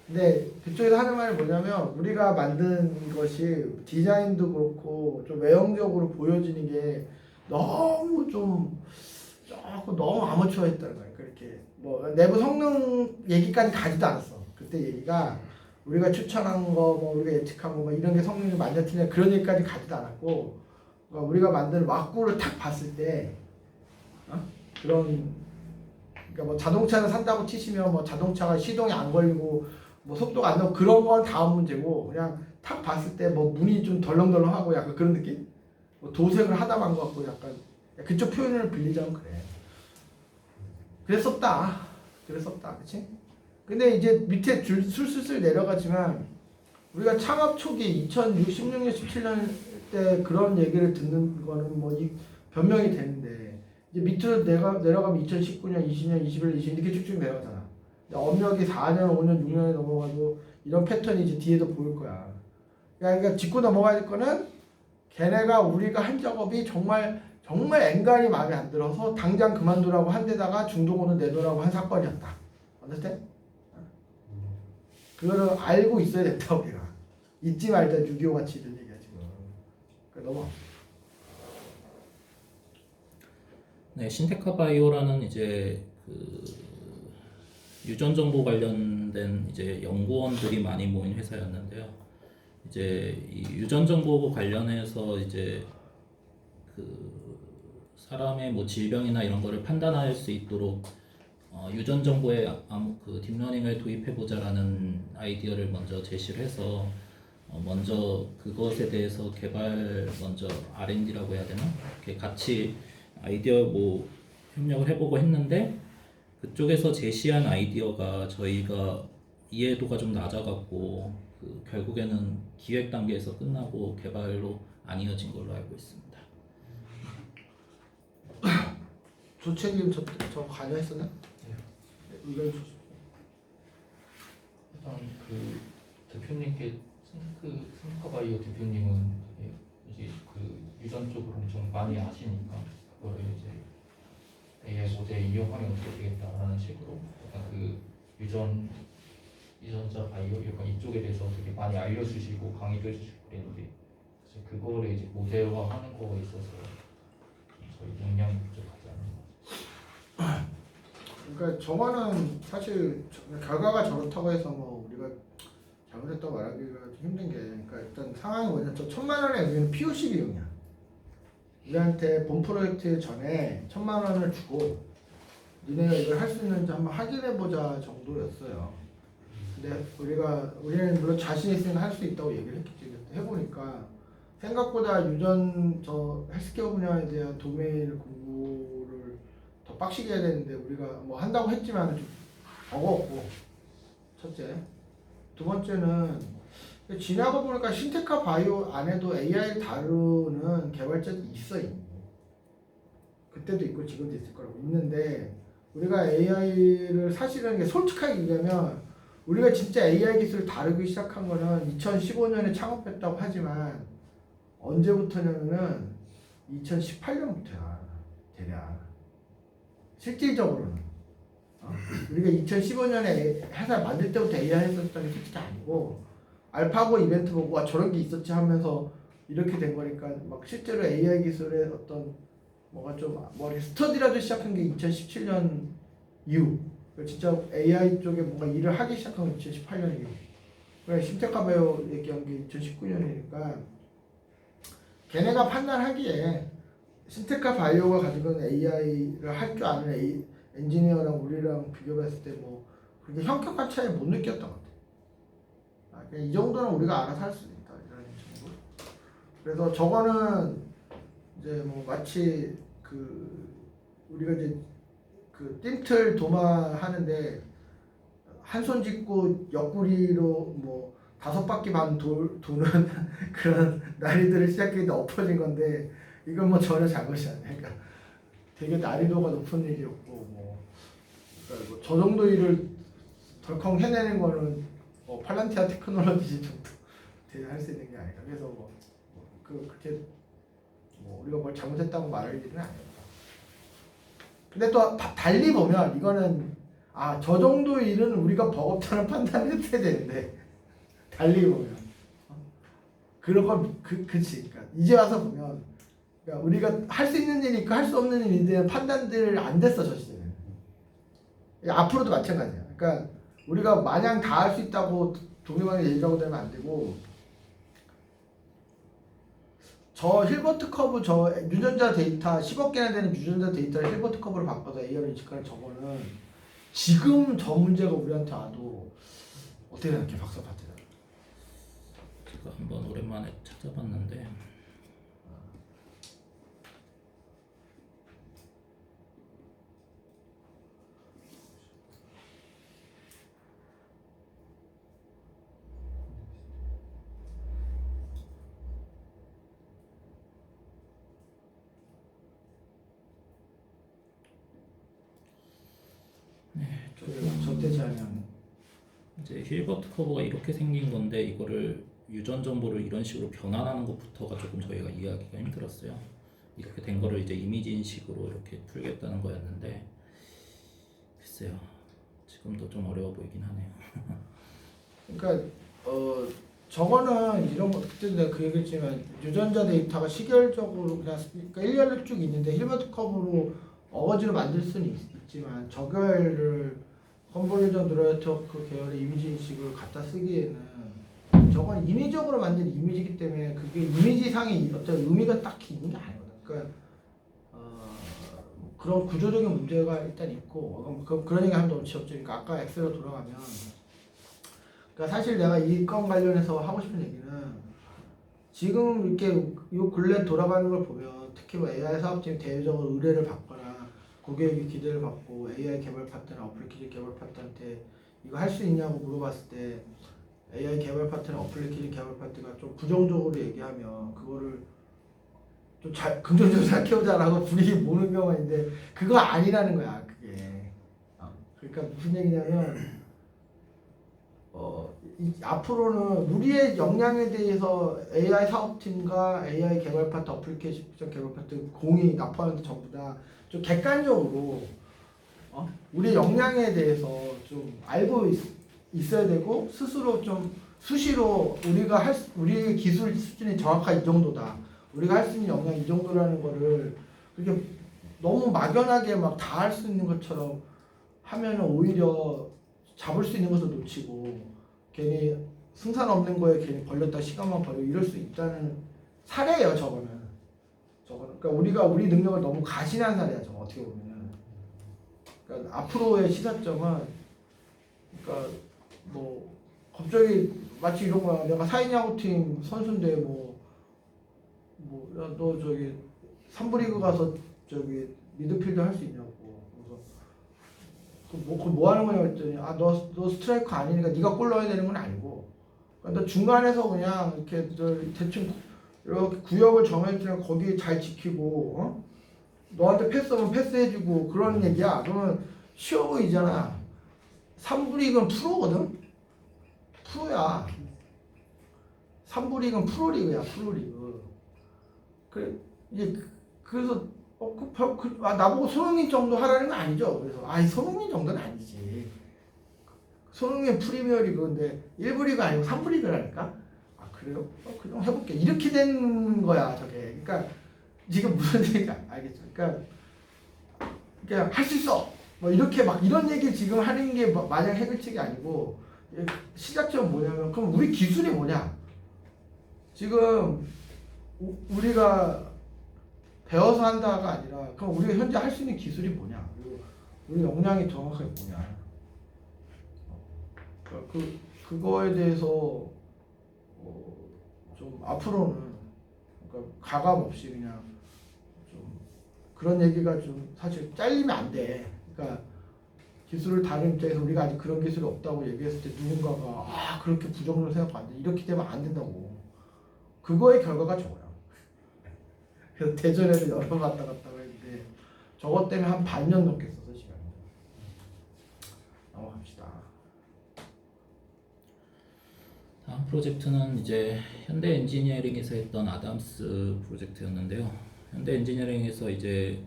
근데 그쪽에서 하는 말이 뭐냐면 우리가 만든 것이 디자인도 그렇고 좀 외형적으로 보여지는 게 너무 조금 너무 아마추어했다는 거야. 그렇게 뭐 내부 성능 얘기까지 가지도 않았어. 그때 얘기가 우리가 추천한 거, 뭐 우리가 예측한 거, 뭐 이런 게 성능이 맞냐 틀리냐 그런 얘기까지 가지도 않았고, 그러니까 우리가 만든 왁구를 탁 봤을 때 그런 그러니까 뭐 자동차를 산다고 치시면 뭐 자동차가 시동이 안 걸리고 뭐 속도가 안 나고 그런 건 다음 문제고 그냥 탁 봤을 때 뭐 문이 좀 덜렁덜렁하고 약간 그런 느낌? 뭐 도색을 하다 만 것 같고 약간 그쪽 표현을 빌리자면 그래. 그랬었다, 그치? 근데 이제 밑에 줄 술술술 내려가지만 우리가 창업 초기 2016년, 17년 때 그런 얘기를 듣는 거는 뭐 변명이 되는데 이제 밑으로 내려가면 2019년, 20년, 21년, 22년 이렇게 쭉쭉 내려가잖아. 업력이 4년, 5년, 6년에 넘어가도 이런 패턴이 이제 뒤에도 보일 거야. 그러니까 짚고 넘어가야 될 거는 걔네가 우리가 한 작업이 정말 엔간히 마음에 안 들어서 당장 그만두라고 한 데다가 중도금을 내놓으라고 한 사건이었다. understand? 그거를 알고 있어야 된다 우리가. 잊지 말자 6.25 같이 이런 얘기야 지금. 그러니까 너무. 네, 신테카 바이오라는 이제 그 유전 정보 관련된 이제 연구원들이 많이 모인 회사였는데요. 이제 이 유전 정보 관련해서 이제 그 사람의 뭐 질병이나 이런 거를 판단할 수 있도록 유전 정보에 그 딥러닝을 도입해 보자라는 아이디어를 먼저 제시를 해서 먼저 그것에 대해서 먼저 R&D라고 해야 되나? 이렇게 같이 아이디어 뭐 협력을 해보고 했는데 그쪽에서 제시한 아이디어가 저희가 이해도가 좀 낮아갖고 결국에는 기획 단계에서 끝나고 개발로 안 이어진 걸로 알고 있습니다. 조채님 저 관여했었나? 네. 의견 주시죠. 일단 그 대표님께 생각바이오 대표님은 이제 그 유전 쪽으로 좀 많이 아시니까 그거를 이제 AI 모델 이용하면 어떻게 되겠다라는 식으로 약간 그 유전자 바이오 약간 이쪽에 대해서 되게 많이 알려주시고 강의도 해주시고 그랬는데 사실 그거를 이제 모델화하는 거에 있어서 저희 역량이 부족하지 않나. 그러니까 저거는 사실 결과가 저렇다고 해서 뭐 우리가 잘못했다고 말하기가 좀 힘든 게, 그러니까 일단 상황이 뭐냐, 저 1,000만 원에 우리는 POC 비용이야. 우리한테 본 프로젝트 전에 1,000만 원을 주고 니네가 이걸 할 수 있는지 한번 확인해 보자 정도였어요. 근데 우리는 물론 자신 있으면 할 수 있다고 얘기를 했겠지. 해보니까 생각보다 유전 저 헬스케어 분야에 대한 도메인 공부를 더 빡시게 해야 되는데 우리가 뭐 한다고 했지만 좀 버거웠고, 첫째. 두 번째는 지나가 보니까 신테카 바이오 안에도 AI를 다루는 개발자들이 있어 이미. 그때도 있고 지금도 있을 거라고 있는데, 우리가 AI를 사실은 솔직하게 얘기하면 우리가 진짜 AI 기술을 다루기 시작한 거는 2015년에 창업했다고 하지만 언제부터냐면은 2018년부터야 대략. 실질적으로는 우리가 2015년에 회사 만들 때부터 AI 했었던 게 솔직히 아니고 알파고 이벤트 보고 와 저런 게 있었지 하면서 이렇게 된 거니까, 막 실제로 AI 기술의 어떤 뭐가 좀 뭐 스터디라도 시작한 게 2017년 이후, 진짜 AI 쪽에 뭔가 일을 하기 시작한 건 2018년 이후. 그래 신테카바이오 얘기한 게 2019년이니까 걔네가 판단하기에 신테카바이오가 가지고 있는 AI를 할 줄 아는 엔지니어랑 우리랑 비교했을 때 뭐 그렇게 현격한 차이 못 느꼈던 것 같아. 그냥 이 정도는 우리가 알아서 할 수 있다 이런 정도. 그래서 저거는 이제 뭐 마치 그 우리가 이제 그 띵틀 도마 하는데 한 손 짚고 옆구리로 뭐 5바퀴 반 도는 그런 난이도를 시작했는데 엎어진 건데, 이건 뭐 전혀 잘못이 아니야. 그러니까 되게 난이도가 높은 일이었고 그러니까 뭐 저 정도 일을 덜컹 해내는 거는 뭐 팔란티아 테크놀로지 정도 할 수 있는 게 아니라, 그래서 그렇게 뭐 우리가 뭘 잘못했다고 말할 일은 아니었다. 근데 또 달리 보면 이거는 저 정도 일은 우리가 버겁다는 판단을 했어야 되는데, 달리 보면 그런 건 그치. 그러니까 이제 와서 보면 그러니까 우리가 할 수 있는 일이 있고 할 수 없는 일에 대한 판단들 안 됐어 저 시대는. 앞으로도 마찬가지야. 그러니까 우리가 마냥 다 할 수 있다고 동료간에 얘기하고 되면 안 되고, 저 힐버트 커브 저 유전자 데이터 10억 개나 되는 유전자 데이터를 힐버트 커브로 바꿔서 AI로 인식하는 저거는 지금 저 문제가 우리한테 와도 어떻게 생각해 박사 파트너? 제가 한번 오랜만에 찾아봤는데 저때 제하면 이제 힐버트 커브가 이렇게 생긴 건데 이거를 유전 정보를 이런 식으로 변환하는 것부터가 조금 저희가 이해하기가 힘들었어요. 이렇게 된 거를 이제 이미지 인식으로 이렇게 풀겠다는 거였는데 글쎄요, 지금도 좀 어려워 보이긴 하네요. 그러니까 저거는 이런 거 그때 내가 그 얘기했지만 유전자 데이터가 시결적으로 그냥 그러니까 1년을 쭉 있는데 힐버트 커브로 어거지로 만들 수는 있지만 저거를 컨볼루션 네트워크 계열의 이미지 인식을 갖다 쓰기에는 저건 인위적으로 만든 이미지이기 때문에 그게 이미지상의 어떤 의미가 딱히 있는 게 아니거든. 그러니까 그런 구조적인 문제가 일단 있고, 그런 얘기 하면 너무 지엽죠. 그러니까 아까 엑셀로 돌아가면, 그러니까 사실 내가 이 건 관련해서 하고 싶은 얘기는 지금 이렇게 요 근래 돌아가는 걸 보면 특히 뭐 AI 사업팀이 대외적으로 의뢰를 받거나 고객의 기대를 받고 AI 개발 파트너, 어플리케이션 개발 파트너한테 이거 할 수 있냐고 물어봤을 때 AI 개발 파트너, 어플리케이션 개발 파트너가 좀 부정적으로 얘기하면 그거를 좀 잘 긍정적으로 생각해보자라고 분위기 모는 경우가 있는데 그거 아니라는 거야 그게. 그러니까 무슨 얘기냐면 앞으로는 우리의 역량에 대해서 AI 사업팀과 AI 개발 파트, 어플리케이션 개발 파트 공이 납품하는 전부 다 좀 객관적으로 우리의 역량에 대해서 좀 알고 있어야 되고 스스로 좀 수시로 우리의 기술 수준이 정확하게 이 정도다. 우리가 할 수 있는 역량 이 정도라는 거를 그렇게 너무 막연하게 막 다 할 수 있는 것처럼 하면은 오히려 잡을 수 있는 것을 놓치고 괜히 승산 없는 거에 괜히 걸렸다 시간만 버리고 이럴 수 있다는 사례예요. 저거는 그러니까 우리가 우리 능력을 너무 가신한 사례야. 저거 어떻게 보면은. 그러니까 앞으로의 시사점은 그러니까 뭐 갑자기 마치 이런 거야. 내가 사인야구팀 선수인데 너 저기 3부 리그 가서 저기 미드필더 할 수 있냐고. 그래서 뭐 하는 거냐 했더니 너 스트라이커 아니니까 네가 골 넣어야 되는 건 아니고 그러니까 너 중간에서 그냥 이렇게 대충 이렇게 구역을 정해주면 거기 잘 지키고 너한테 패스하면 패스해주고 그런 얘기야. 그러면 쉬워 보이잖아. 3부 리그는 프로거든. 프로야. 3부 리그는 프로리그야. 프로리그. 그래서 나보고 손흥민 정도 하라는 건 아니죠. 그래서 손흥민 정도는 아니지. 손흥민 프리미어리그인데 1부 리그 아니고 3부 리그라니까. 그래요? 그냥 해볼게. 이렇게 된 거야 저게. 그러니까 지금 무슨 얘기인지 알겠죠? 그러니까 할 수 있어. 뭐 이렇게 막 이런 얘기 지금 하는 게 마냥 해결책이 아니고 시작점은 뭐냐면 그럼 우리 기술이 뭐냐? 지금 우리가 배워서 한다가 아니라 그럼 우리가 현재 할 수 있는 기술이 뭐냐? 그리고 우리 역량이 정확하게 뭐냐? 그거에 대해서 좀 앞으로는 그러니까 가감 없이 그냥 좀 그런 얘기가 좀 사실 잘리면 안 돼. 그러니까 기술을 다른 입장에서 우리가 아직 그런 기술이 없다고 얘기했을 때 누군가가 그렇게 부정적으로 생각하면 안 돼. 이렇게 되면 안 된다고. 그거의 결과가 저거야. 그래서 대전에도 여러 번 갔다 했는데 저것 때문에 한 반년 넘게 썼어 시간이. 넘어갑시다. 다음 프로젝트는 이제 현대 엔지니어링에서 했던 아담스 프로젝트였는데요. 현대 엔지니어링에서 이제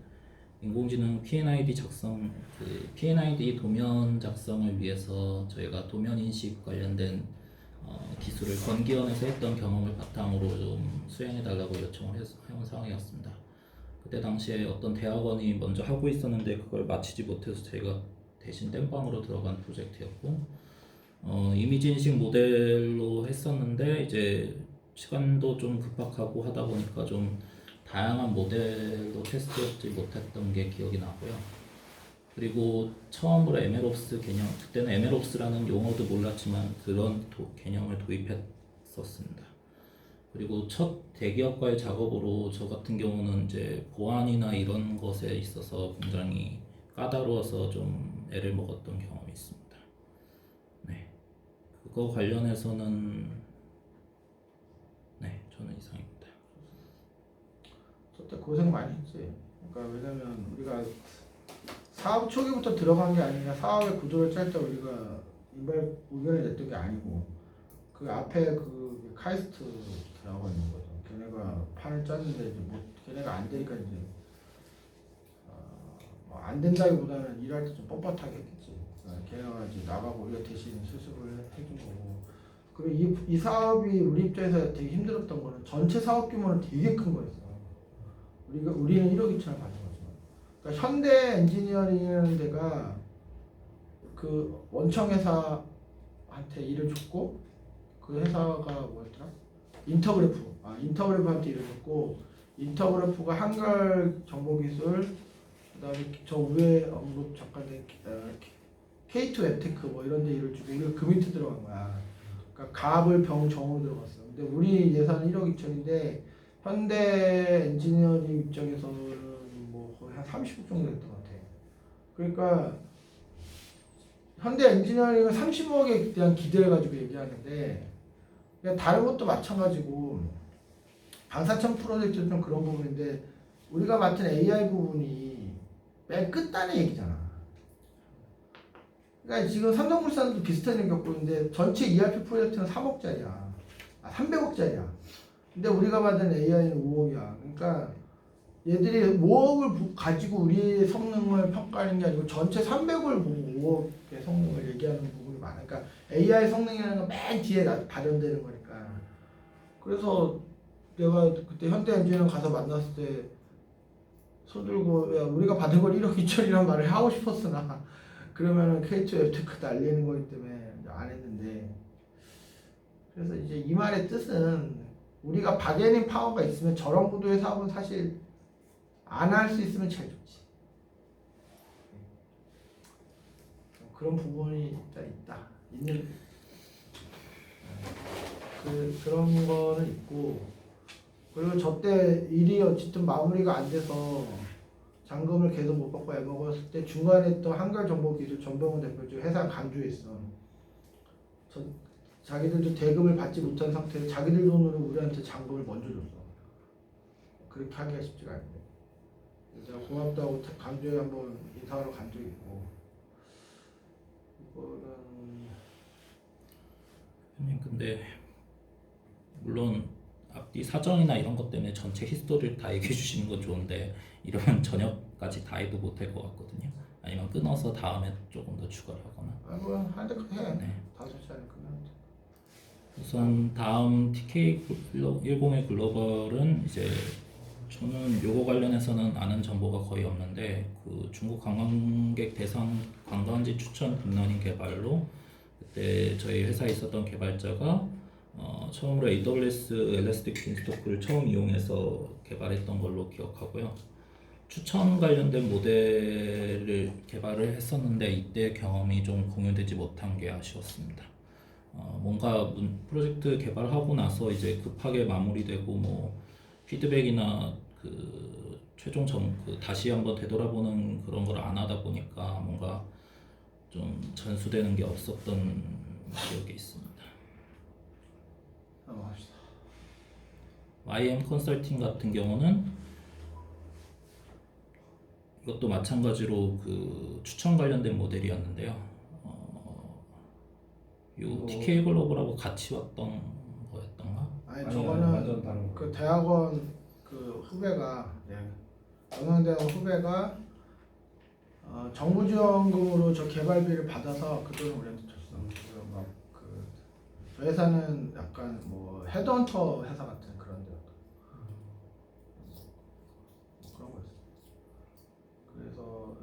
인공지능 PNID 작성, PNID 도면 작성을 위해서 저희가 도면 인식 관련된 기술을 건기원에서 했던 경험을 바탕으로 좀 수행해달라고 요청을 해온 상황이었습니다. 그때 당시에 어떤 대학원이 먼저 하고 있었는데 그걸 마치지 못해서 저희가 대신 땜빵으로 들어간 프로젝트였고, 이미지 인식 모델로 했었는데 이제 시간도 좀 급박하고 하다 보니까 좀 다양한 모델로 테스트하지 못했던 게 기억이 나고요. 그리고 처음으로 MLOps 개념, 그때는 MLOps라는 용어도 몰랐지만 그런 개념을 도입했었습니다. 그리고 첫 대기업과의 작업으로 저 같은 경우는 이제 보안이나 이런 것에 있어서 굉장히 까다로워서 좀 애를 먹었던 경험이 있습니다. 네, 그거 관련해서는 저는 이상입니다. 저때 고생 많이 했지. 그러니까 왜냐면 우리가 사업 초기부터 들어간 게 아니라 사업의 구조를 짤 때 우리가 의견을 냈던 게 아니고 그 앞에 그 카이스트 들어가 있는 거죠. 걔네가 판을 짰는데 이제 걔네가 안 되니까 이제 안 된다기보다는 일할 때 좀 뻣뻣하게 했겠지. 걔네가 이제 나가고 우리가 대신 수습을 해준 거고. 그리고 이 사업이 우리 입장에서 되게 힘들었던 거는 전체 사업 규모는 되게 큰 거였어. 우리는 1억 2천을 받은 거죠. 그러니까 현대 엔지니어링이라는 데가 그 원청 회사한테 일을 줬고 그 회사가 뭐였더라? 인터그래프한테 일을 줬고 인터그래프가 한글 정보기술 그다음에 저 위에 언급 작가들 K2 앱테크 뭐 이런 데 일을 주고 우리가 그 밑에 들어간 거야. 그러니까 가압을 병정으로 들어갔어. 근데 우리 예산은 1억 2천인데 현대 엔지니어링 입장에서는 뭐 거의 한 30억 정도 됐던 것 같아. 그러니까 현대 엔지니어링은 30억에 대한 기대를 가지고 얘기하는데 그냥 다른 것도 마찬가지고 방사청 프로젝트도 좀 그런 부분인데 우리가 맡은 AI 부분이 맨 끝단의 얘기잖아. 그러니까 지금 삼성물산도 비슷한 일 겪고 있는데 전체 ERP 프로젝트는 3억짜리야. 300억짜리야. 근데 우리가 받은 AI는 5억이야. 그러니까 얘들이 5억을 가지고 우리의 성능을 평가하는 게 아니고 전체 300을 보고 5억의 성능을 얘기하는 부분이 많아. 그러니까 AI 성능이라는 건 맨 뒤에 발현되는 거니까. 그래서 내가 그때 현대엔지니어 가서 만났을 때 손들고 야 우리가 받은 걸 1억 2천이란 말을 하고 싶었으나 그러면은 K2 앱테크 날리는 거기 때문에 안 했는데 그래서 이제 이 말의 뜻은 우리가 바게닝 파워가 있으면 저런 구도의 사업은 사실 안 할 수 있으면 제일 좋지. 그런 부분이 있다. 있는 그런 거는 있고 그리고 저때 일이 어쨌든 마무리가 안 돼서 잔금을 계속 못 받고 애먹었을 때 중간에 했던 한결정보기술 전병훈 대표죠. 회사 간주했어. 자기들도 대금을 받지 못한 상태에서 자기들 돈으로 우리한테 잔금을 먼저 줬어. 그렇게 하기가 쉽지가 않은데. 내가 고맙다고 강주에 한번 인사하러 간 적이 있고 이거는 근데 물론 앞뒤 사정이나 이런 것 때문에 전체 히스토리를 다 얘기해 주시는 건 좋은데 이러면 저녁까지 다 해도 못할 것 같거든요. 아니면 끊어서 다음에 조금 더 추가를 하거나. 뭐 한대까지 해. 네. 5시 안에 끝나면 돼. 우선 다음 TK10의 글로벌은 이제 저는 요거 관련해서는 아는 정보가 거의 없는데 그 중국 관광객 대상 관광지 추천 딥러닝 개발로 그때 저희 회사에 있었던 개발자가 처음으로 AWS 엘라스틱 빈스토크를 처음 이용해서 개발했던 걸로 기억하고요. 추천 관련된 모델을 개발을 했었는데 이때 경험이 좀 공유되지 못한 게 아쉬웠습니다. 뭔가 프로젝트 개발하고 나서 이제 급하게 마무리되고 뭐 피드백이나 그 최종 다시 한번 되돌아보는 그런 걸 안 하다 보니까 뭔가 좀 전수되는 게 없었던 기억이 있습니다. 넘어갑시다. YM 컨설팅 같은 경우는 이것도 마찬가지로 그 추천 관련된 모델이었는데요. 요 TK 글로벌하고 같이 왔던 거였던가? 아니 아니요, 저거는 완전 다른 거. 그 대학원 그 후배가 영양대학원 후배가 정부지원금으로 저 개발비를 받아서 그 돈을 우리한테 줬어. 그래서 막그 저 회사는 약간 뭐 헤드헌터 회사 같은 그런 데였다. 뭐 그런 거였어. 그래서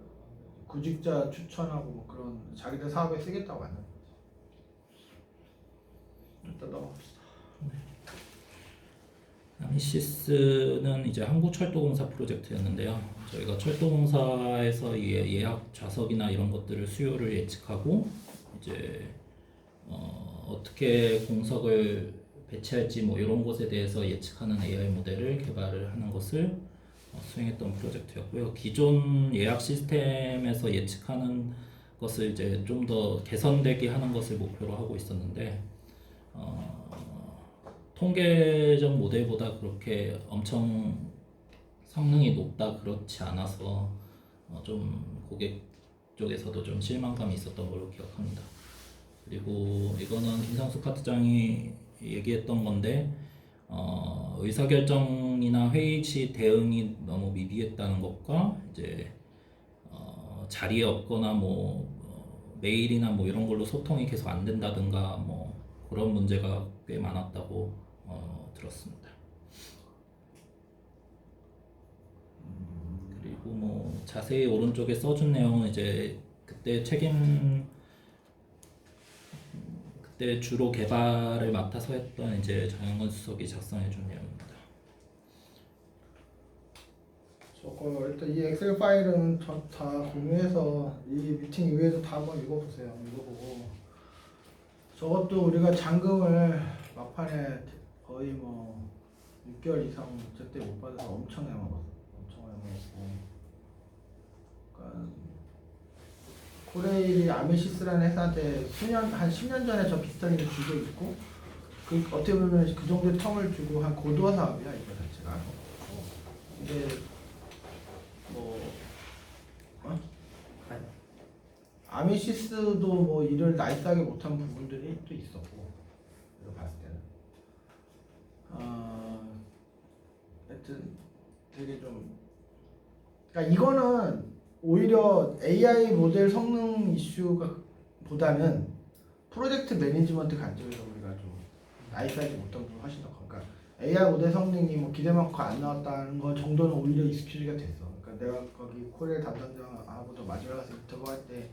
구직자 추천하고 뭐 그런 자기들 사업에 쓰겠다고 하는 거지. 일단 넘어갑시다. 아미시스는 이제 한국철도공사 프로젝트였는데요. 저희가 철도공사에서 예약 좌석이나 이런 것들을 수요를 예측하고 이제 어떻게 공석을 배치할지 뭐 이런 것에 대해서 예측하는 AI 모델을 개발을 하는 것을 수행했던 프로젝트였고요. 기존 예약 시스템에서 예측하는 것을 이제 좀 더 개선되게 하는 것을 목표로 하고 있었는데 통계적 모델보다 그렇게 엄청 성능이 높다 그렇지 않아서 좀 고객 쪽에서도 좀 실망감이 있었던 걸로 기억합니다. 그리고 이거는 김상수 파트장이 얘기했던 건데 의사결정이나 회의 시 대응이 너무 미비했다는 것과 이제 자리에 없거나 뭐 메일이나 뭐 이런 걸로 소통이 계속 안 된다든가 뭐 그런 문제가 꽤 많았다고 들었습니다. 그리고 뭐 자세히 오른쪽에 써준 내용은 이제 그때 주로 개발을 맡아서 했던 이제 장영건 수석이 작성해준 내용입니다. 저거 일단 이 엑셀 파일은 다 공유해서 이 미팅 이후에도 다 한번 읽어보세요. 읽어보고 저것도 우리가 잔금을 막판에 거의 뭐 6개월 이상 제때 못 받아서 엄청 해먹었어. 엄청 해먹었고 그러니까 코레일이 아미시스라는 회사한테 한 10년 전에 저 비슷한 일을 준 적이 있고 그 어떻게 보면 그 정도의 텀을 주고 한 고도화 사업이야 이거 자체가. 근데 뭐 아미시스도 뭐 일을 나이스하게 못한 부분들이 또 있었고 이거 봤을 때는 하여튼 되게 좀 그러니까 이거는 오히려 AI 모델 성능 이슈가 보다는 프로젝트 매니지먼트 관점에서 우리가 좀 나이스하지 못한 부분 훨씬 더 커. 그러니까 AI 모델 성능이 뭐 기대만큼 안 나왔다는 거 정도는 오히려 익스큐즈가 됐어. 그러니까 내가 거기 코리아 담당자하고도 마지막에 가서 인터뷰할 때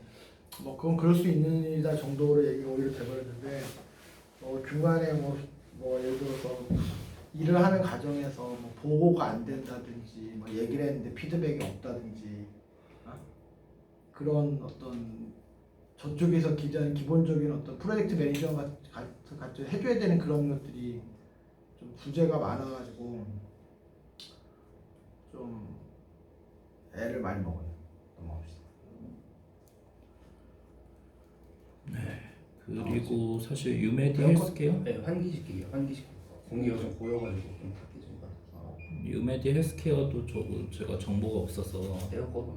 뭐 그건 그럴 수 있는 일이다 정도로 얘기가 오히려 돼버렸는데 중간에 뭐 예를 들어서 일을 하는 과정에서 뭐 보고가 안 된다든지 뭐 얘기를 했는데 피드백이 없다든지 그런 어떤 저쪽에서 기본적인 어떤 프로젝트 매니저가 같이 해줘야 되는 그런 것들이 좀 부재가 많아가지고 좀 애를 많이 먹어요. 넘어갑시다. 그리고 사실 유메디 헬스케어? 네, 환기시키기요. 공기가 좀 고여가지고 좀 바뀌는 것 같아서. 유메디 헬스케어도 제가 정보가 없어서 에어컨은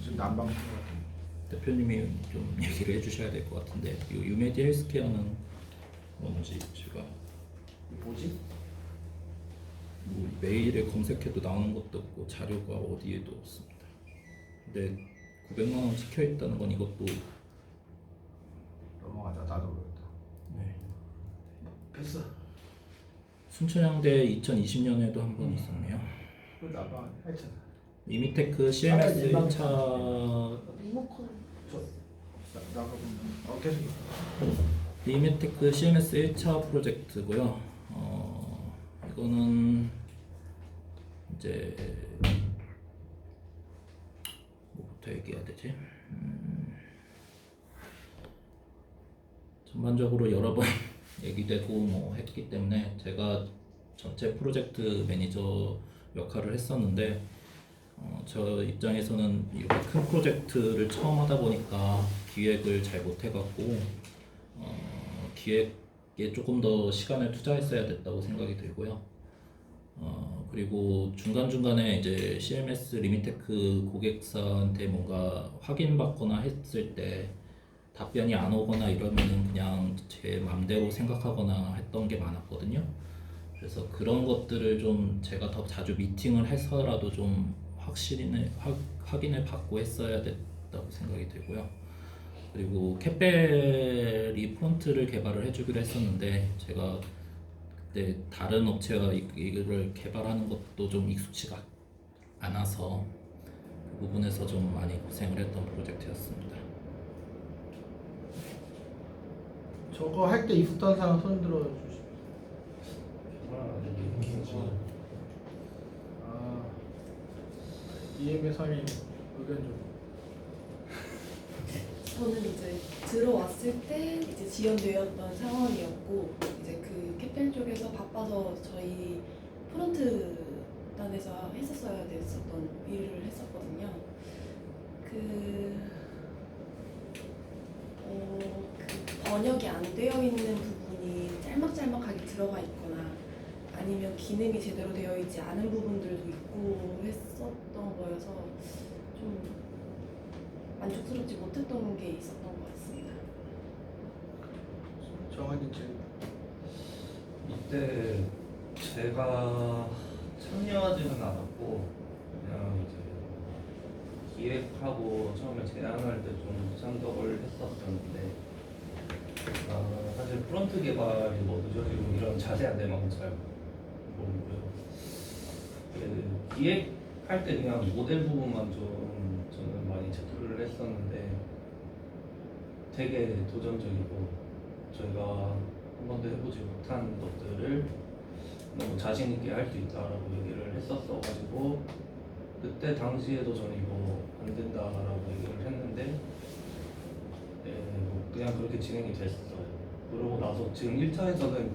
지금 난방 같은 대표님이 좀 얘기를 해주셔야 될 것 같은데 이 유메디 헬스케어는 뭔지 제가 뭐지? 뭐 메일에 검색해도 나오는 것도 없고 자료가 어디에도 없습니다. 근데 900만 원 찍혀 있다는 건 이것도 넘어가자. 나도 모르겠다. 네. 패스. 순천향대 2020년에도 한 번 있었네요. 그 난방 하여튼 리미테크 CMS 예방 1차 리모컨 나가보면 계속 리미테크 CMS 1차 프로젝트고요. 이거는 이제 뭐부터 얘기해야 되지? 전반적으로 여러 번 얘기되고 뭐 했기 때문에 제가 전체 프로젝트 매니저 역할을 했었는데 저 입장에서는 이렇게 큰 프로젝트를 처음 하다 보니까 기획을 잘 못해갖고 기획에 조금 더 시간을 투자했어야 됐다고 생각이 들고요. 그리고 중간중간에 이제 CMS 리미테크 고객사한테 뭔가 확인받거나 했을 때 답변이 안 오거나 이러면은 그냥 제 맘대로 생각하거나 했던 게 많았거든요. 그래서 그런 것들을 좀 제가 더 자주 미팅을 해서라도 좀 확인을 받고 했어야 됐다고 생각이 들고요. 그리고 캣벨이 폰트를 개발을 해주기로 했었는데 제가 그때 다른 업체가 이거를 개발하는 것도 좀 익숙치가 않아서 그 부분에서 좀 많이 고생을 했던 프로젝트였습니다. 저거 할 때 있었던 사람 손 들어 주시. EMS원이 의견 좀. 저는 이제 들어왔을 때 이제 지연되었던 상황이었고 이제 그 캐펜 쪽에서 바빠서 저희 프론트단에서 했었어야 됐었던 일을 했었거든요. 그 번역이 안 되어 있는 부분이 짤막짤막하게 들어가 있거나 아니면 기능이 제대로 되어 있지 않은 부분들도 있고 했었던 거여서 좀 만족스럽지 못했던 게 있었던 것 같습니다. 정한이 지금 이때 제가 참여하지는 않았고 그냥 이제 기획하고 처음에 제안할 때 좀 참석을 했었었는데 사실 프론트 개발이 뭐 늦어지고 이런 자세한 내용은 잘 모르고요. 그 기획할 때 그냥 모델 부분만 좀 저는 많이 체크를 했었는데 되게 도전적이고 저희가 한 번도 해보지 못한 것들을 너무 자신 있게 할 수 있다라고 얘기를 했었어가지고 그때 당시에도 저는 이거 안 된다라고 얘기를 했는데 뭐 그냥 그렇게 진행이 됐어요. 그러고 나서 지금 1차에서는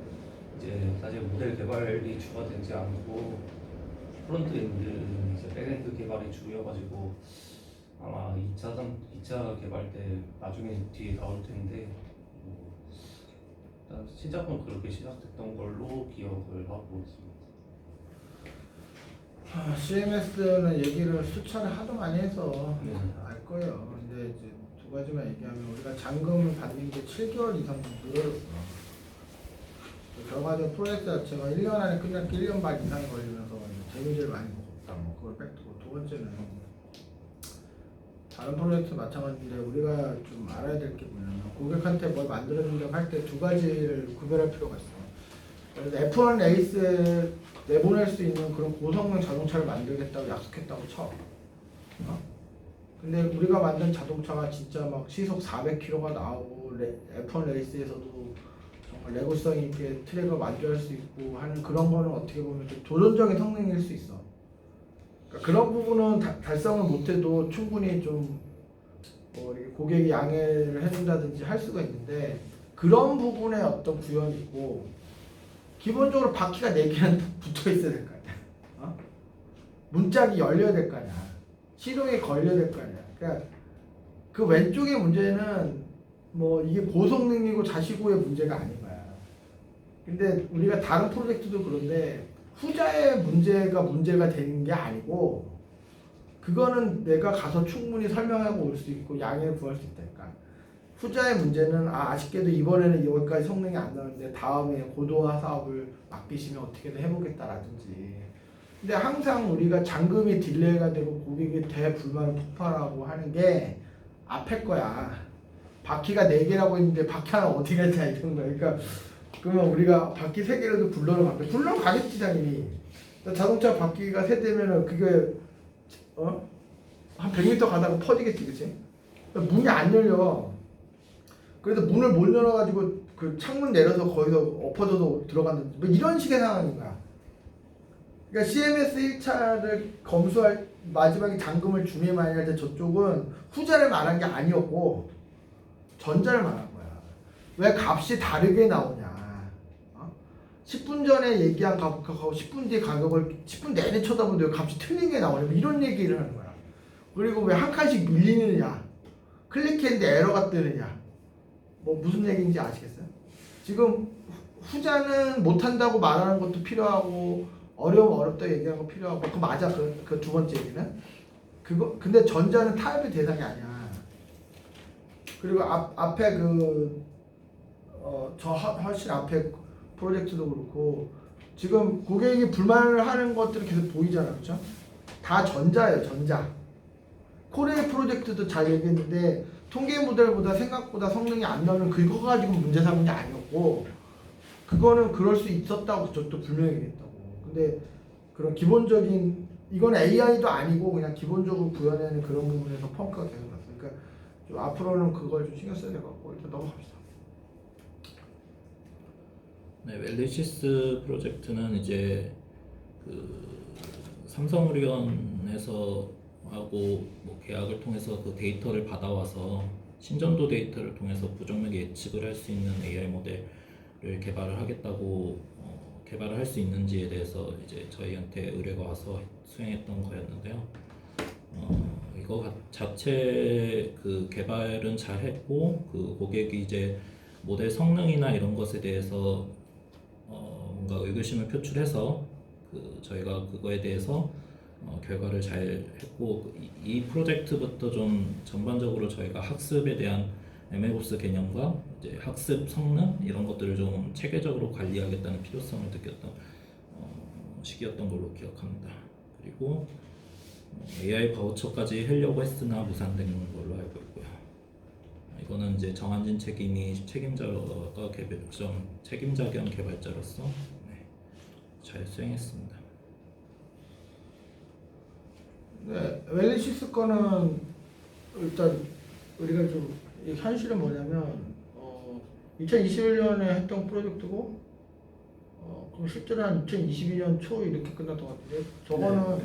이제 사실 모델 개발이 주가 되지 않고 프론트엔드 이제 백엔드 개발이 주여가지고 아마 2차 개발 때 나중에 뒤에 나올 텐데 일단 시작은 그렇게 시작됐던 걸로 기억을 하고 있습니다. CMS는 얘기를 수차례 하도 많이 해서 네. 알 거예요. 근데 이제 두 가지만 얘기하면 우리가 잔금을 받는 게 7개월 이상 늘어졌어. 결과적으로 프로젝트 자체가 1년 안에 끝날 게 1년 반 이상이 걸리면서 재미를 많이 먹었다. 뭐 그걸 뺏고 두 번째는 다른 프로젝트 마찬가지인데 우리가 좀 알아야 될 게 뭐냐면 고객한테 뭘 만들어준다고 할 때 두 가지를 구별할 필요가 있어. 그래서 F1 레이스에 내보낼 수 있는 그런 고성능 자동차를 만들겠다고 약속했다고 쳐. 근데 우리가 만든 자동차가 진짜 막 시속 400km가 나오고 F1 레이스에서도 정말 내구성 있게 트랙을 만들어낼 수 있고 하는 그런 거는 어떻게 보면 좀 도전적인 성능일 수 있어. 그러니까 그런 부분은 달성을 못해도 충분히 좀 뭐 고객이 양해를 해준다든지 할 수가 있는데 그런 부분에 어떤 구현이 있고 기본적으로 바퀴가 4개는 붙어 있어야 될 거 아니야. 어? 문짝이 열려야 될 거 아니야. 시동이 걸려야 될 거 아니야. 그러니까 그 왼쪽의 문제는 뭐 이게 고성능이고 자시고의 문제가 아닌 거야. 근데 우리가 다른 프로젝트도 그런데 후자의 문제가 되는 게 아니고 그거는 내가 가서 충분히 설명하고 올 수 있고 양해를 구할 수 있다니까. 후자의 문제는 아쉽게도 이번에는 여기까지 성능이 안 나오는데 다음에 고도화 사업을 맡기시면 어떻게든 해보겠다라든지. 근데 항상 우리가 잔금이 딜레이가 되고 고객이 대불만을 폭발하고 하는 게 앞에 거야. 바퀴가 4개라고 했는데 바퀴 하나 어디 갔냐 이런 거야. 그러니까 그러면 우리가 바퀴 3개라도 굴러는 가게. 굴러는 가겠지 당연히. 자동차 바퀴가 3대면은 그게 한 100m 가다가 퍼지겠지, 그치? 문이 안 열려. 그래서 문을 못 열어가지고 그 창문 내려서 거기서 엎어져서 들어갔는지 뭐 이런 식의 상황인 거야. 그러니까 CMS 1차를 검수할 마지막에 잔금을 중에만 할 때 저쪽은 후자를 말한 게 아니었고 전자를 말한 거야. 왜 값이 다르게 나오냐? 10분 전에 얘기한 가격하고 10분 뒤에 가격을 10분 내내 쳐다보는데 왜 값이 틀린 게 나오냐? 이런 얘기를 하는 거야. 그리고 왜 한 칸씩 밀리느냐? 클릭했는데 에러가 뜨느냐? 뭐 무슨 얘기인지 아시겠어요? 지금 후자는 못한다고 말하는 것도 필요하고 어렵다 얘기하는 거 필요하고 그거 맞아. 그 두 번째 얘기는 그거. 근데 전자는 타협의 대상이 아니야. 그리고 앞에 저 훨씬 앞에 프로젝트도 그렇고 지금 고객이 불만을 하는 것들이 계속 보이잖아, 그렇죠? 다 전자예요, 전자. 코레일 프로젝트도 잘 얘기했는데 통계 모델보다 생각보다 성능이 안 나오는 그거 가지고 문제 삼은 게 아니었고 그거는 그럴 수 있었다고 저도 분명히 얘기했다고. 근데 그런 기본적인 이건 AI도 아니고 그냥 기본적으로 구현하는 그런 부분에서 펑크가 계속 났어요. 그러니까 좀 앞으로는 그걸 좀 신경 써야 될 것 같고 일단 넘어갑시다. 네, 웰리시스 프로젝트는 이제 그 삼성의료원에서 하고 뭐 계약을 통해서 그 데이터를 받아와서 신전도 데이터를 통해서 부정맥 예측을 할 수 있는 AI 모델을 개발을 하겠다고 개발을 할 수 있는지에 대해서 이제 저희한테 의뢰가 와서 수행했던 거였는데요. 이거 자체 그 개발은 잘 했고 그 고객이 이제 모델 성능이나 이런 것에 대해서 뭔가 의구심을 표출해서 그 저희가 그거에 대해서 결과를 잘 했고 이 프로젝트부터 좀 전반적으로 저희가 학습에 대한 MLOps 개념과 이제 학습 성능 이런 것들을 좀 체계적으로 관리하겠다는 필요성을 느꼈던 시기였던 걸로 기억합니다. 그리고 AI 바우처까지 하려고 했으나 무산된 걸로 알고 있고요. 이거는 이제 정한진 책임이 책임자 겸 개발자로서 잘 수행했습니다. 네, 웰리시스 거는 일단 우리가 좀 현실은 뭐냐면 2021년에 했던 프로젝트고 그럼 실제로 한 2022년 초 이렇게 끝났던 것 같은데 저거는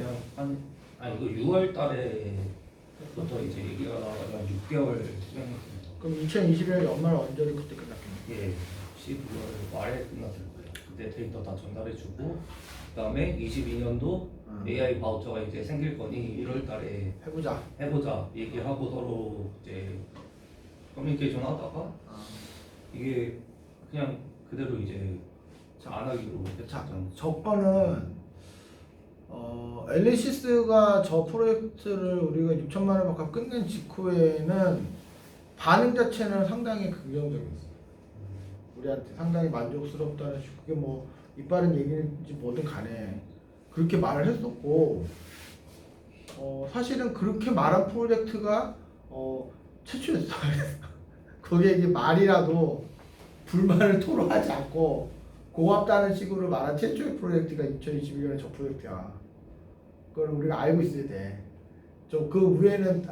이거 6월 달에부터 이제 얘기가 나와서 6개월 수행했습니다. 그럼 2021년 연말 언저리 그때 끝났겠네. 예, 12월 말에 끝났을 거예요. 그때 데이터 다 전달해주고 그다음에 22년도 AI 바우처가 이제 생길 거니 1월 달에 해보자 얘기하고 서로 이제 커뮤니케이션 하다가 이게 그냥 그대로 이제 안 하기로 자, 했잖아요. 저 거는 엘리시스가 저 프로젝트를 우리가 6천만 원 받고 끝낸 직후에는 반응 자체는 상당히 긍정적이었어요. 우리한테 상당히 만족스럽다는 식으로 그게 뭐 이빠른 얘기인지 뭐든 간에 그렇게 말을 했었고 사실은 그렇게 말한 프로젝트가 최초였어요. 고객이 말이라도 불만을 토로하지 않고 고맙다는 식으로 말한 최초의 프로젝트가 2021년에 저 프로젝트야. 그걸 우리가 알고 있어야 돼. 좀 그 위에는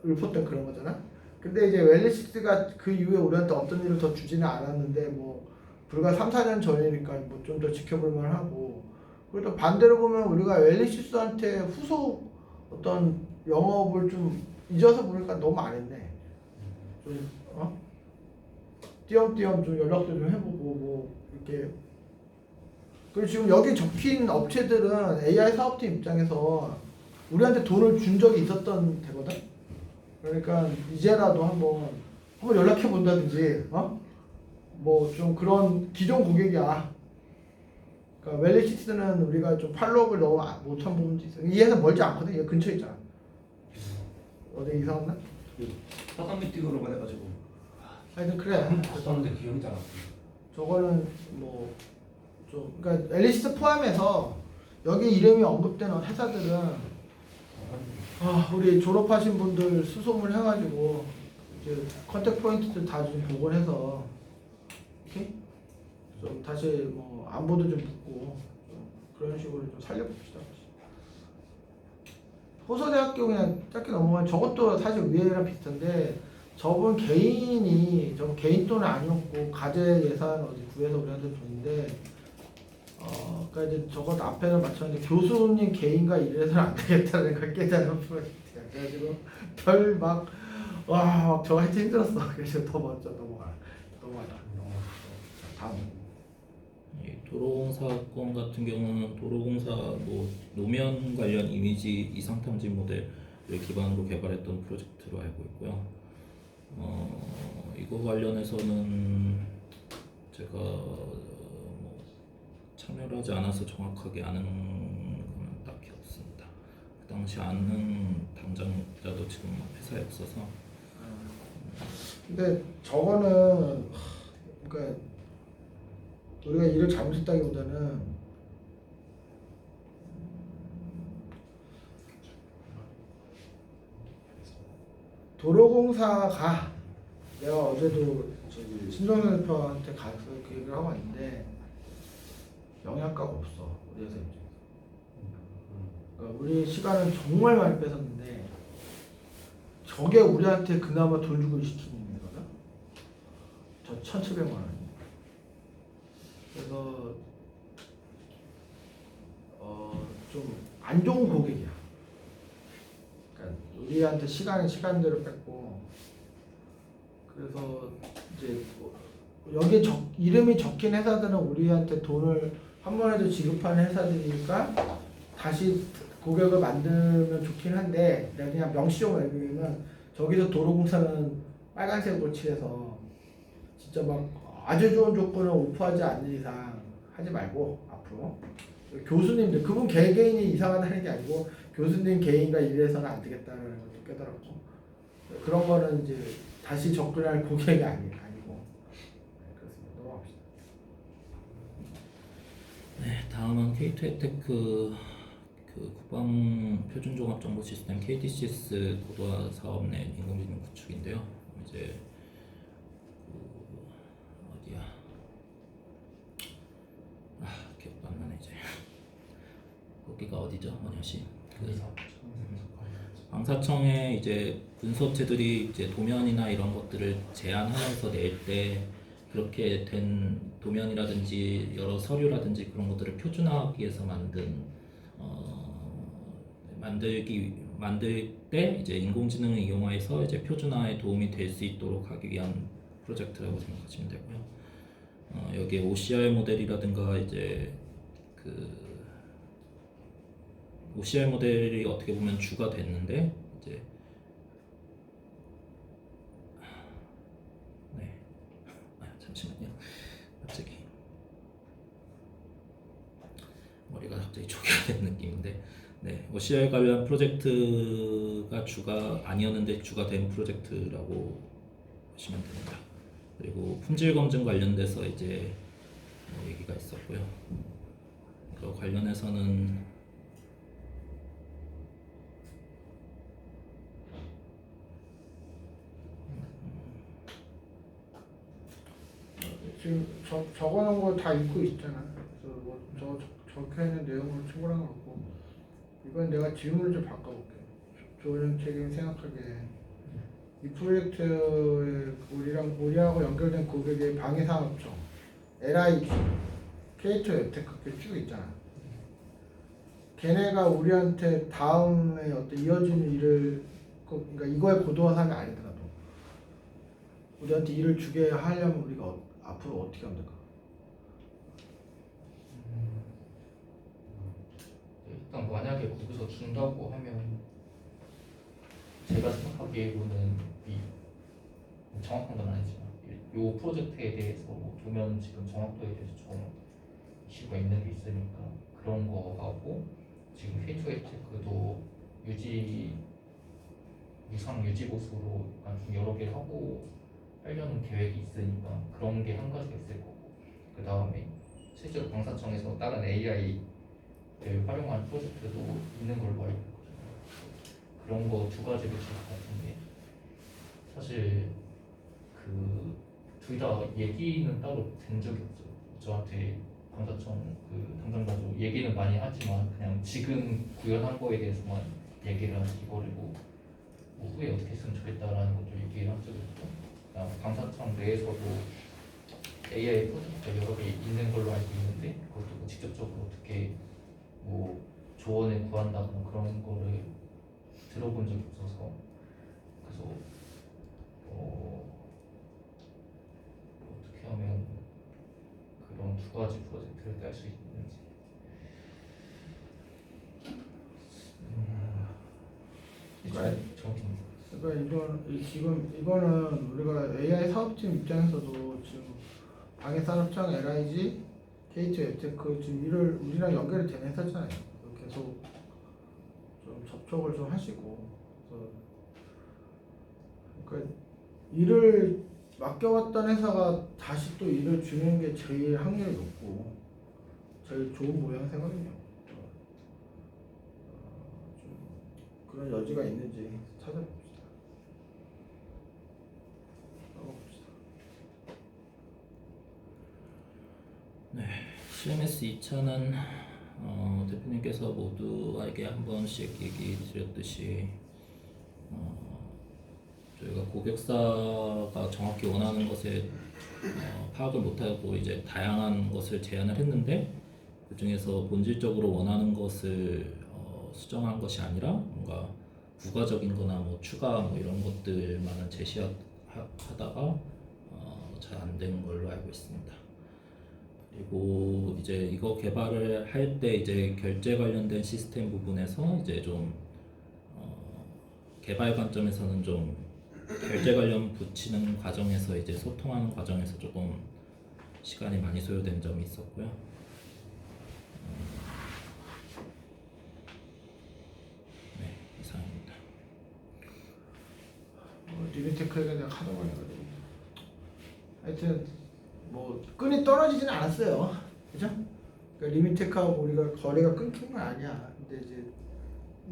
읊었던 그런 거잖아. 근데 이제 웰리식스가 그 이후에 우리한테 어떤 일을 더 주지는 않았는데 뭐 불과 3, 4년 전이니까 뭐 좀 더 지켜볼 만하고 그래도 반대로 보면 우리가 웰리식스한테 후속 어떤 영업을 좀 잊어서 보니까 너무 안 했네. 좀 띄엄띄엄 좀 연락도 좀 해보고 뭐 이렇게. 그리고 지금 여기 적힌 업체들은 AI 사업팀 입장에서 우리한테 돈을 준 적이 있었던 데거든. 그러니까 이제라도 한번 연락해 본다든지 뭐 좀 그런 기존 고객이야. 그러니까 웰리식스는 우리가 좀 팔로업을 너무 못한 부분도 있어. 이해서 멀지 않거든. 얘 근처에 있잖아. 어디 이사 왔나? 사전 미팅으로만 해가지고 하여튼 그래. 갔었는데 기억이 잘 안 나요. 저거는 뭐 좀 그러니까 앨리시스 포함해서 여기 이름이 언급되는 회사들은 우리 졸업하신 분들 수소문 해가지고 이제 컨택 포인트들 다 좀 복원해서 이렇게 좀 다시 뭐 안보도 좀 묻고 좀 그런 식으로 좀 살려봅시다. 호서대학교 그냥 짧게 넘어가면 저것도 사실 위에랑 비슷한데 저분 개인이 저 개인 돈은 아니었고 가재 예산 어디 구해서 우리한테 줬는데 그러니까 이제 저것 앞에는 맞췄는데 교수님 개인과 이래서는 안 되겠다는 걸 깨달은 프로젝트야. 그래가지고 별 막 저거 하여튼 힘들었어. 그래서 더 먼저 넘어가자. 다음. 이 도로공사 건 같은 경우는 도로공사 뭐 노면 관련 이미지 이상 탐지 모델을 기반으로 개발했던 프로젝트로 알고 있고요. 이거 관련해서는 제가 뭐 참여를 하지 않아서 정확하게 아는 건 딱히 없습니다. 그 당시 아는 담당자도 지금 회사에 없어서. 근데 저거는 그러니까 우리가 일을 잘못했다기보다는 도로공사가 내가 어제도 저기 신동현 대표한테 가서 그 얘기를 하고 왔는데 영향가가 없어 우리 회사 입장에서. 그러니까 우리 시간은 정말 많이 뺏었는데 저게 우리한테 그나마 돈 주고 시키는 일이거든. 저 1,700만 원. 그래서 좀 안 좋은 고객이야. 그러니까 우리한테 시간대로 뺐고 그래서 이제 여기 이름이 적힌 회사들은 우리한테 돈을 한 번에도 지급하는 회사들이니까 다시 고객을 만들면 좋긴 한데 내가 그냥 명시적으로 알고 있는 저기서 도로공사는 빨간색으로 칠해서 진짜 막 아주 좋은 조건을 오프하지 않는 이상 하지 말고 앞으로 교수님들 그분 개개인이 이상하다는 게 아니고 교수님 개인과 일해서는 안 되겠다는 것도 깨달았고 그런 거는 이제 다시 접근할 고객이 아니고 그렇습니다. 넘어갑시다. 네, 다음은 K2 혜테크 그 국방 표준 종합 정보 시스템 KDCS 고도화 사업 내 인공지능 구축인데요. 이제 어디야? 기억도 안 나네 이제. 거기가 어디죠, 원효씨? 방사청에 이제 군수업체들이 이제 도면이나 이런 것들을 제안하면서 낼 때 그렇게 된 도면이라든지 여러 서류라든지 그런 것들을 표준화하기 위해서 만들 때 이제 인공지능을 이용해서 이제 표준화에 도움이 될 수 있도록 하기 위한 프로젝트라고 생각하시면 되고요. 여기에 OCR 모델이라든가 이제 그 OCR 모델이 어떻게 보면 주가 됐는데 이제 잠시만요. 갑자기 머리가 갑자기 초기화 된 느낌인데, 네, OCR 관련 프로젝트가 주가 아니었는데 주가 된 프로젝트라고 보시면 됩니다. 그리고 품질 검증 관련돼서 이제 뭐 얘기가 있었고요. 이거 관련해서는 지금 적어놓은 거 다 읽고 있잖아. 그래서 뭐 적혀 있는 내용을 초월한 것 같고, 이건 내가 질문을 좀 바꿔볼게. 조정 책임 생각하기에 이 프로젝트에 우리하고 연결된 고객의 방해산업청, LIG, K2 앱테크 이렇게 쭉 있잖아. 걔네가 우리한테 다음에 어떤 이어지는 일을, 그러니까 이거에 고도한 사람이 아니더라도 우리한테 일을 주게 하려면 우리가 앞으로 어떻게 하면 될까? 일단 만약에 거기서 준다고 하면 제가 생각하기에는 정확한 건 아니지만 이 프로젝트에 대해서 뭐 도면 지금 정확도에 대해서 좀 이슈가 있는 게 있으니까 그런 거 하고, 지금 K2 앱테크도 유상 유지 보수로 약간 좀 여러 개를 하고 하려는 계획이 있으니까 그런 게 한 가지가 있을 거고, 그 다음에 실제로 방사청에서 다른 AI를 활용하는 프로젝트도 있는 걸로 알고 있거든요. 그런 거 두 가지를 줄 것 같은데, 사실 그 둘 다 얘기는 따로 된 적이 없어요. 저한테 방사청 그 담당자도 얘기는 많이 하지만 그냥 지금 구현한 거에 대해서만 얘기를 하지, 이거를 뭐 후에 어떻게 했으면 좋겠다라는 것도 얘기를 한 적이 없고, 방사청 내에서도 AI 프로젝트가 여러 개 있는 걸로 알고 있는데 그것도 뭐 직접적으로 어떻게 뭐 조언을 구한다거나 그런 거를 들어본 적이 없어서, 그래서 어떻게 하면 그런 두 가지 프로젝트를 딸 수 있는지. 정확히 그러니까 이거는 우리가 AI 사업팀 입장에서도 지금 방해산업청, LIG, K2 앱테크 지금 일을 우리랑 연결이 되는 회사잖아요. 계속 좀 접촉을 좀 하시고, 그러니까 일을 맡겨왔던 회사가 다시 또 일을 주는 게 제일 확률이 높고 제일 좋은 모양새거든요. 좀 그런 여지가 있는지 찾아봅시다. 네, CMS 2차는 대표님께서 모두에게 한 번씩 얘기 드렸듯이 저희가 고객사가 정확히 원하는 것에 파악을 못하고 이제 다양한 것을 제안을 했는데, 그 중에서 본질적으로 원하는 것을 수정한 것이 아니라 뭔가 부가적인 거나 뭐 추가 뭐 이런 것들만을 제시하다가 잘 안 되는 걸로 알고 있습니다. 그리고 이제 이거 개발을 할 때 이제 결제 관련된 시스템 부분에서 이제 좀 개발 관점에서는 좀 결제 관련 붙이는 과정에서 이제 소통하는 과정에서 조금 시간이 많이 소요된 점이 있었고요. 네, 이상입니다. 리미테크에가 내가 하도 많이 해가지고 하여튼 뭐 끈이 떨어지진 않았어요, 그죠? 그러니까 리미테크하고 우리가 거래가 끊긴 건 아니야. 근데 이제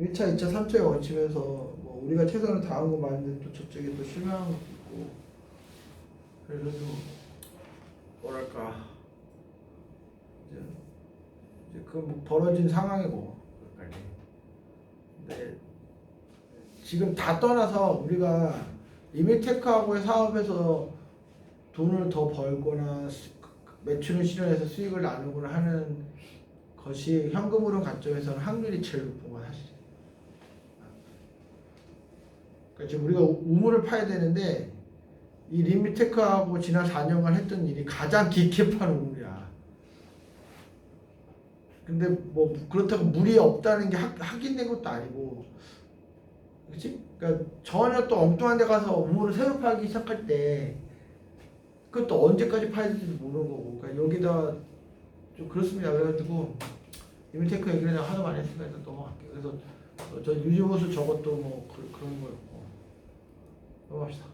1차, 2차, 3차에 거치면서 뭐 우리가 최선을 다한 건 맞는데 또 저쪽에 또 실망한 것도 있고, 그래서 좀 뭐랄까 이제 그 뭐 벌어진 상황이고, 근데 지금 다 떠나서 우리가 리미테크하고의 사업에서 돈을 더 벌거나 매출을 실현해서 수익을 나누거나 하는 것이 현금흐름 관점에서는 확률이 제일 높은 건 사실이에요. 그러니까 지금 우리가 우물을 파야 되는데 이 리미테크하고 지난 4년간 했던 일이 가장 깊게 파는 우물이야. 근데 뭐 그렇다고 물이 없다는 게 확인된 것도 아니고, 그렇지? 그러니까 전혀 또 엉뚱한 데 가서 우물을 새로 파기 시작할 때 그것도 언제까지 파야 될지 모르는 거고. 그러니까 여기다 좀 그렇습니다. 그래가지고 이미테크 얘기를 내가 하도 많이 했으니까 일단 넘어갈게요. 그래서 저 유지보수 저것도 뭐 그런 거였고 넘어갑시다.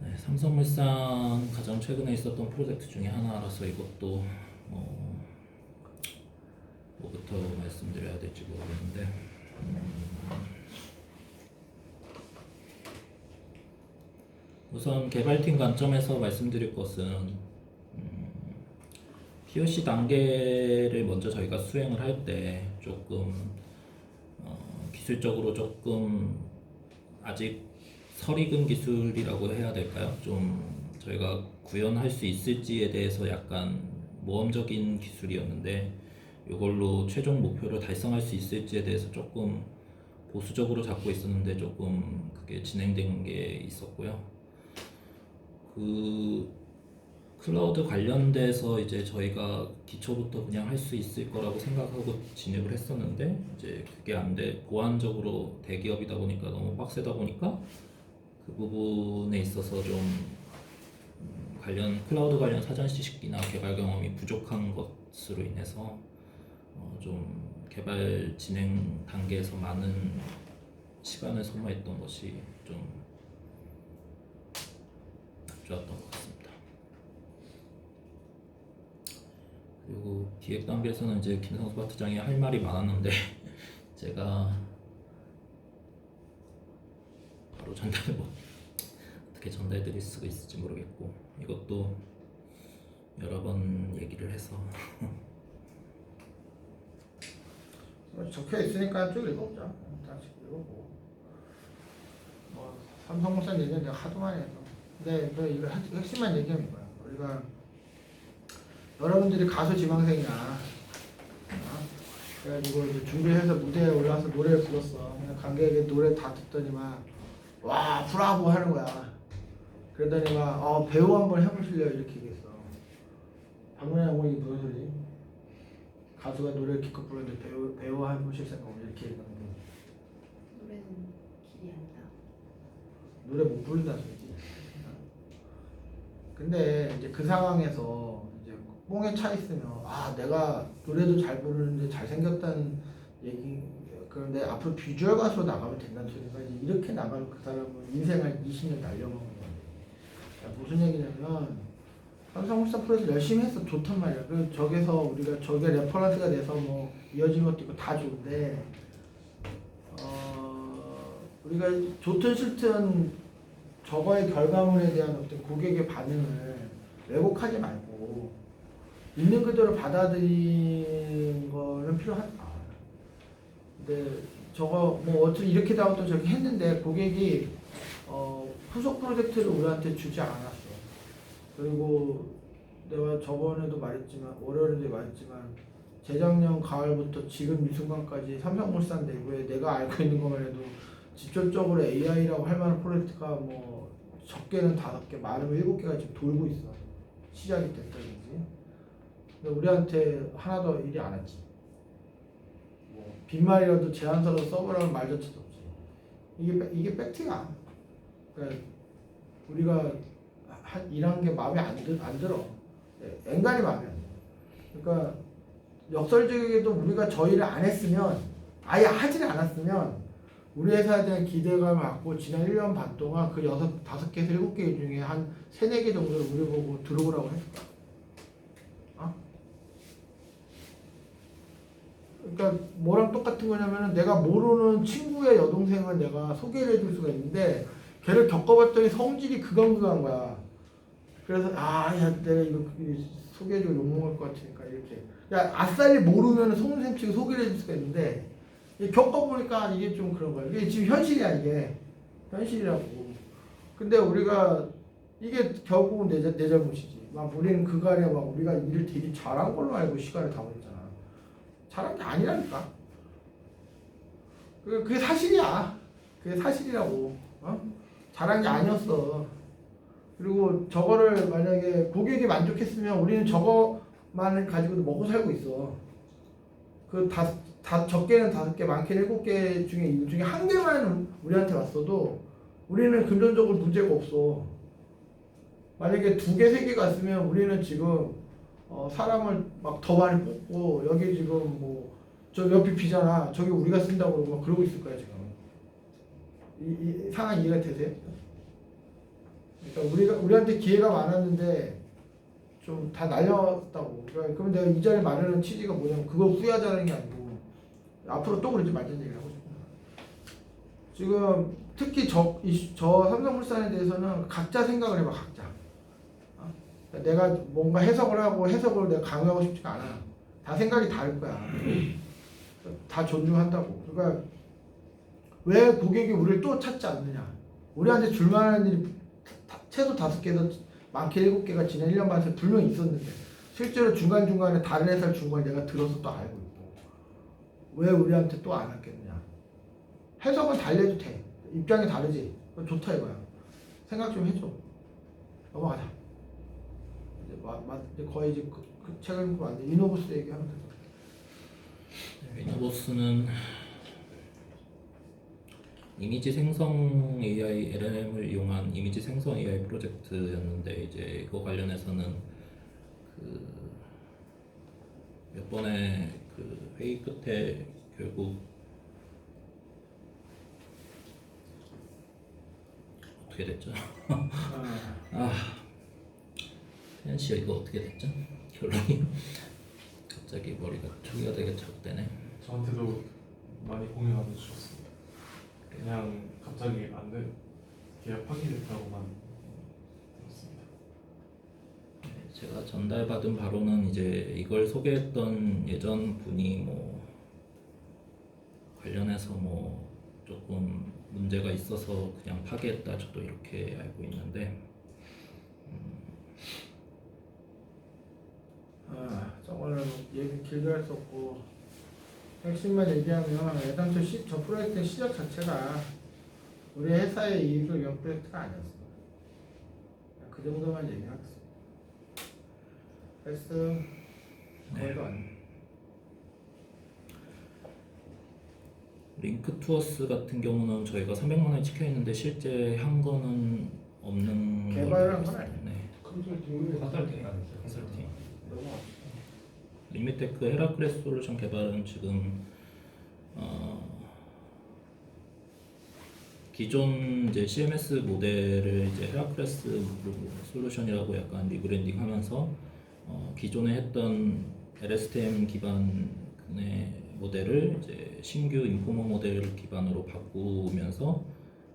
네, 삼성물산 가장 최근에 있었던 프로젝트 중에 하나라서 이것도 뭐부터 말씀드려야 될지 모르겠는데 우선 개발팀 관점에서 말씀드릴 것은 POC 단계를 먼저 저희가 수행을 할 때 조금 기술적으로 조금 아직 설익은 기술이라고 해야 될까요? 좀 저희가 구현할 수 있을지에 대해서 약간 모험적인 기술이었는데 이걸로 최종 목표를 달성할 수 있을지에 대해서 조금 보수적으로 잡고 있었는데 조금 그게 진행된 게 있었고요. 그 클라우드 관련돼서 이제 저희가 기초부터 그냥 할 수 있을 거라고 생각하고 진입을 했었는데 이제 그게 안 돼 보안적으로 대기업이다 보니까 너무 빡세다 보니까 그 부분에 있어서 좀 클라우드 관련 사전 지식이나 개발 경험이 부족한 것으로 인해서 좀 개발 진행 단계에서 많은 시간을 소모했던 것이 좀 좋았던 것 같습니다. 그리고 기획 단계에서는 이제 김성수 파트장이 할 말이 많았는데 제가 바로 어떻게 전달드릴 수가 있을지 모르겠고 이것도 여러 번 얘기를 해서 적혀 있으니까 쭉 읽어보자. 다시 읽어보고 뭐 삼성물산 얘기는 내가 하도 많이 해서 근데 이거 핵심만 얘기하면 이거야. 우리가 여러분들이 가수 지망생이야. 그래가지고 이제 준비해서 무대에 올라와서 노래를 불렀어. 그냥 관객에게 노래 다 듣더니만 와 브라보 하는 거야. 그러더니 막 배우 한번 해보실래요 이렇게 얘기했어. 박문혜 양반이 무슨 소리? 가수가 노래를 기껏 부르는데 배우 해보실 생각 없냐 이렇게 얘기하는 거. 노래는 길이 아니다. 노래 못 부른다는 소리지. 근데 이제 그 상황에서 이제 뽕에 차 있으면 내가 노래도 잘 부르는데 잘생겼다는 얘기 그런데 앞으로 비주얼 가수로 나가면 된다는 소리가 이렇게 나가면 그 사람은 인생을 20년 날려먹는 건데 무슨 얘기냐면 삼성물산 프로젝트 열심히 해서 좋단 말이야. 그리고 저기서 우리가 저게 레퍼런스가 돼서 뭐 이어진 것도 있고 다 좋은데 우리가 좋든 싫든 저거의 결과물에 대한 어떤 고객의 반응을 왜곡하지 말고 있는 그대로 받아들이는 거는 필요하다. 근데 저거 뭐 어떻게 이렇게 나왔던 저렇게 했는데 고객이 후속 프로젝트를 우리한테 주지 않았어. 그리고 내가 저번에도 말했지만 월요일에도 말했지만 재작년 가을부터 지금 이 순간까지 삼성물산 내부에 내가 알고 있는 것만 해도 직접적으로 AI라고 할 만한 프로젝트가 뭐 적게는 5개, 많으면 7개가 지금 돌고 있어. 시작이 됐다든지. 근데 우리한테 하나도 일이 안 왔지. 뭐 빈말이라도 제안서로 써보라는 말조차도 없지. 이게 팩트야. 그러니까 우리가 일한 게 마음에 안 들어. 앵간히 마음에 안 들어. 그러니까 역설적이게도 우리가 저 일을 안 했으면 아예 하질 않았으면 우리 회사에 대한 기대감을 갖고 지난 1년 반 동안 그 5개에서 7개 중에 한 3, 4개 정도를 우리 보고 들어오라고 했을 거야. 그러니까 뭐랑 똑같은 거냐면은 내가 모르는 친구의 여동생을 내가 소개를 해줄 수가 있는데 걔를 겪어봤더니 성질이 극악한 거야. 그래서 야 내가 이거 소개해주고 욕먹을 것 같으니까 이렇게 아싸리 모르면 속눈썹 치고 소개를 해줄 수가 있는데 겪어보니까 이게 좀 그런 거야. 이게 지금 현실이야. 이게 현실이라고. 근데 우리가 이게 결국은 내 잘못이지. 막 우리는 그간에 막 우리가 일을 되게 잘한 걸로 알고 시간을 다 보냈잖아. 잘한 게 아니라니까. 그게 사실이야. 그게 사실이라고. 잘한 게 아니었어. 그리고 저거를 만약에 고객이 만족했으면 우리는 저거만 가지고도 먹고 살고 있어. 그 적게는 5개, 많게는 7개 중에 1개만 우리한테 왔어도 우리는 금전적으로 문제가 없어. 만약에 2개, 3개가 있으면 우리는 지금 사람을 막 더 많이 뽑고 여기 지금 뭐 저 옆이 비잖아. 저기 우리가 쓴다고 그러고 막 그러고 있을 거야 지금. 이 상황 이해가 되세요? 그러니까 우리한테 기회가 많았는데 좀 다 날렸다고. 그러니까 그럼 내가 이 자리에 말하는 취지가 뭐냐면 그걸 후회하자는 게 아니고 앞으로 또 그러지 말자는 얘기를 하고 싶어. 지금 특히 저 삼성물산에 대해서는 각자 생각을 해봐. 각자. 그러니까 내가 뭔가 해석을 하고 해석을 내가 강요하고 싶지가 않아. 다 생각이 다를 거야. 다 존중한다고. 그러니까 왜 고객이 우리를 또 찾지 않느냐? 우리한테 줄만한 일이 최소 5개에서 많게 7개가 지난 1년 반에 분명히 있었는데 실제로 중간중간에 다른 회사를 준 걸 내가 들어서 또 알고 있고 왜 우리한테 또 안 왔겠느냐? 해석은 달래도 돼. 입장이 다르지. 그건 좋다 이거야. 생각 좀 해줘. 넘어가자. 이제 거의 이제 그 책을 읽고 왔는데 이노보스 얘기하면 돼. 이노보스는 이미지 생성 AI LLM을 이용한 이미지 생성 AI 프로젝트였는데 이제 이거 관련해서는 그 몇 번의 그 회의 끝에 결국 어떻게 됐죠? 태연 씨 이거 어떻게 됐죠? 결론이 갑자기 머리가 초기가 되게 자극되네. 저한테도 많이 공유하고 주셨습니다. 그냥 갑자기 안 돼. 계약 파기됐다고만 들었습니다. 제가 전달받은 바로는 이제 이걸 소개했던 예전 분이 뭐 관련해서 뭐 조금 문제가 있어서 그냥 파기했다 저도 이렇게 알고 있는데 저거는 얘기 길게 할 수 없고 핵심만 얘기하면 애당초 저 프로젝트의 시작 자체가 우리 회사의 이익을 위한 프로젝트가 아니었어. 그 정도만 얘기하겠습니다. 패스 거의도 아니에요. 링크 투어스 같은 경우는 저희가 300만 원에 찍혀 있는데 실제 한 거는 없는 개발을 한 걸로 건 알고 있어요. 네. 컨설팅 아니죠? 컨설팅. 넘어가. 리미테크 헤라클레스 솔루션 개발은 지금 기존 이제 CMS 모델을 이제 헤라클레스 솔루션이라고 약간 리브랜딩하면서 기존에 했던 LSTM 기반의 모델을 이제 신규 인포머 모델 기반으로 바꾸면서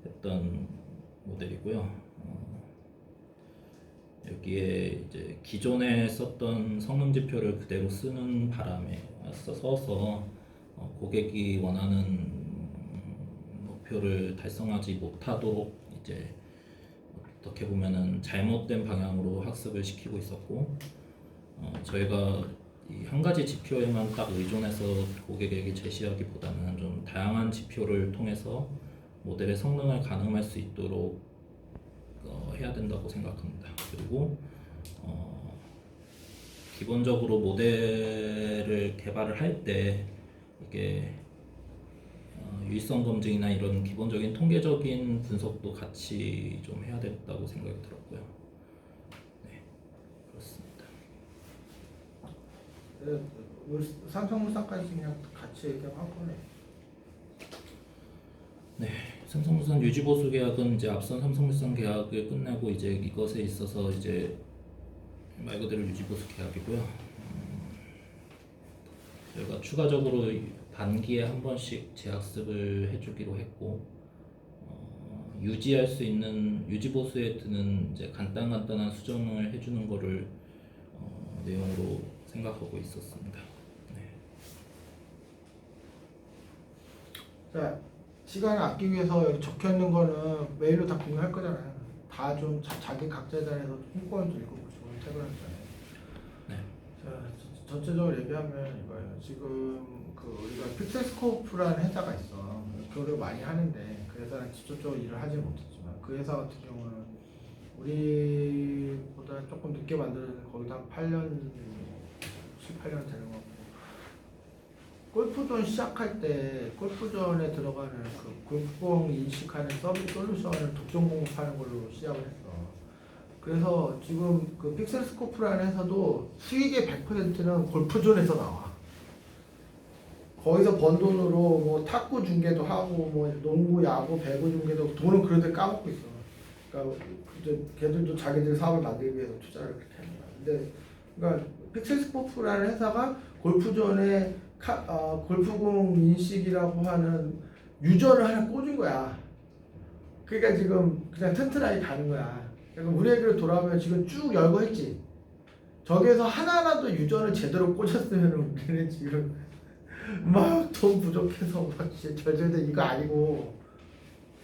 했던 모델이고요. 여기에 이제 기존에 썼던 성능 지표를 그대로 쓰는 바람에 써서 고객이 원하는 목표를 달성하지 못하도록 이제 어떻게 보면은 잘못된 방향으로 학습을 시키고 있었고 저희가 이 한 가지 지표에만 딱 의존해서 고객에게 제시하기보다는 좀 다양한 지표를 통해서 모델의 성능을 가늠할 수 있도록 해야 된다고 생각합니다. 그리고 기본적으로 모델을 개발을 할 때 이게 유의성 검증이나 이런 기본적인 통계적인 분석도 같이 좀 해야 된다고 생각이 들었고요. 네, 그렇습니다. 우리 삼성물산까지 그냥 같이 얘기하면 거네. 네, 삼성물산 유지보수 계약은 이제 앞선 삼성물산 계약을 끝내고 이제 이것에 있어서 이제 말 그대로 유지보수 계약이고요. 저희가 추가적으로 반기에 한 번씩 재학습을 해주기로 했고 유지할 수 있는 유지보수에 드는 이제 간단한 수정을 해주는 거를 내용으로 생각하고 있었습니다. 네. 자, 시간을 아끼기 위해서 여기 적혀 있는 거는 메일로 다 공유할 거잖아요. 다 좀 자기 각자에 대해서 홍보를 좀 읽어보시고 퇴근하잖아요. 네. 자, 전체적으로 얘기하면 이거예요. 지금 그 우리가 픽셀스코프라는 회사가 있어. 교육을 많이 하는데 그 회사는 직접적으로 일을 하지 못했지만 그 회사 같은 경우는 우리보다 조금 늦게 만들어진 거기도 한 8년, 7, 8년 되는 것 같고 골프존 시작할 때 골프존에 들어가는 그 골프공 인식하는 서비스 솔루션을 독점 공급하는 걸로 시작을 했어. 그래서 지금 그 픽셀스코프라는 회사도 수익의 100%는 골프존에서 나와. 거기서 번 돈으로 뭐 탁구 중계도 하고 뭐 농구, 야구, 배구 중계도 돈은 그런데 까먹고 있어. 그러니까 걔들도 자기들 사업을 만들기 위해서 투자를 그렇게 하는 거야. 근데 그러니까 픽셀스코프라는 회사가 골프존에 골프공 인식이라고 하는 유저를 하나 꽂은 거야. 그러니까 지금 그냥 튼튼하게 가는 거야. 그러니까 우리 얘기로 돌아오면 지금 쭉 열고 했지. 저기에서 하나라도 유저를 제대로 꽂았으면 우리는 지금 막 돈 부족해서 막 진짜 절절대 이거 아니고.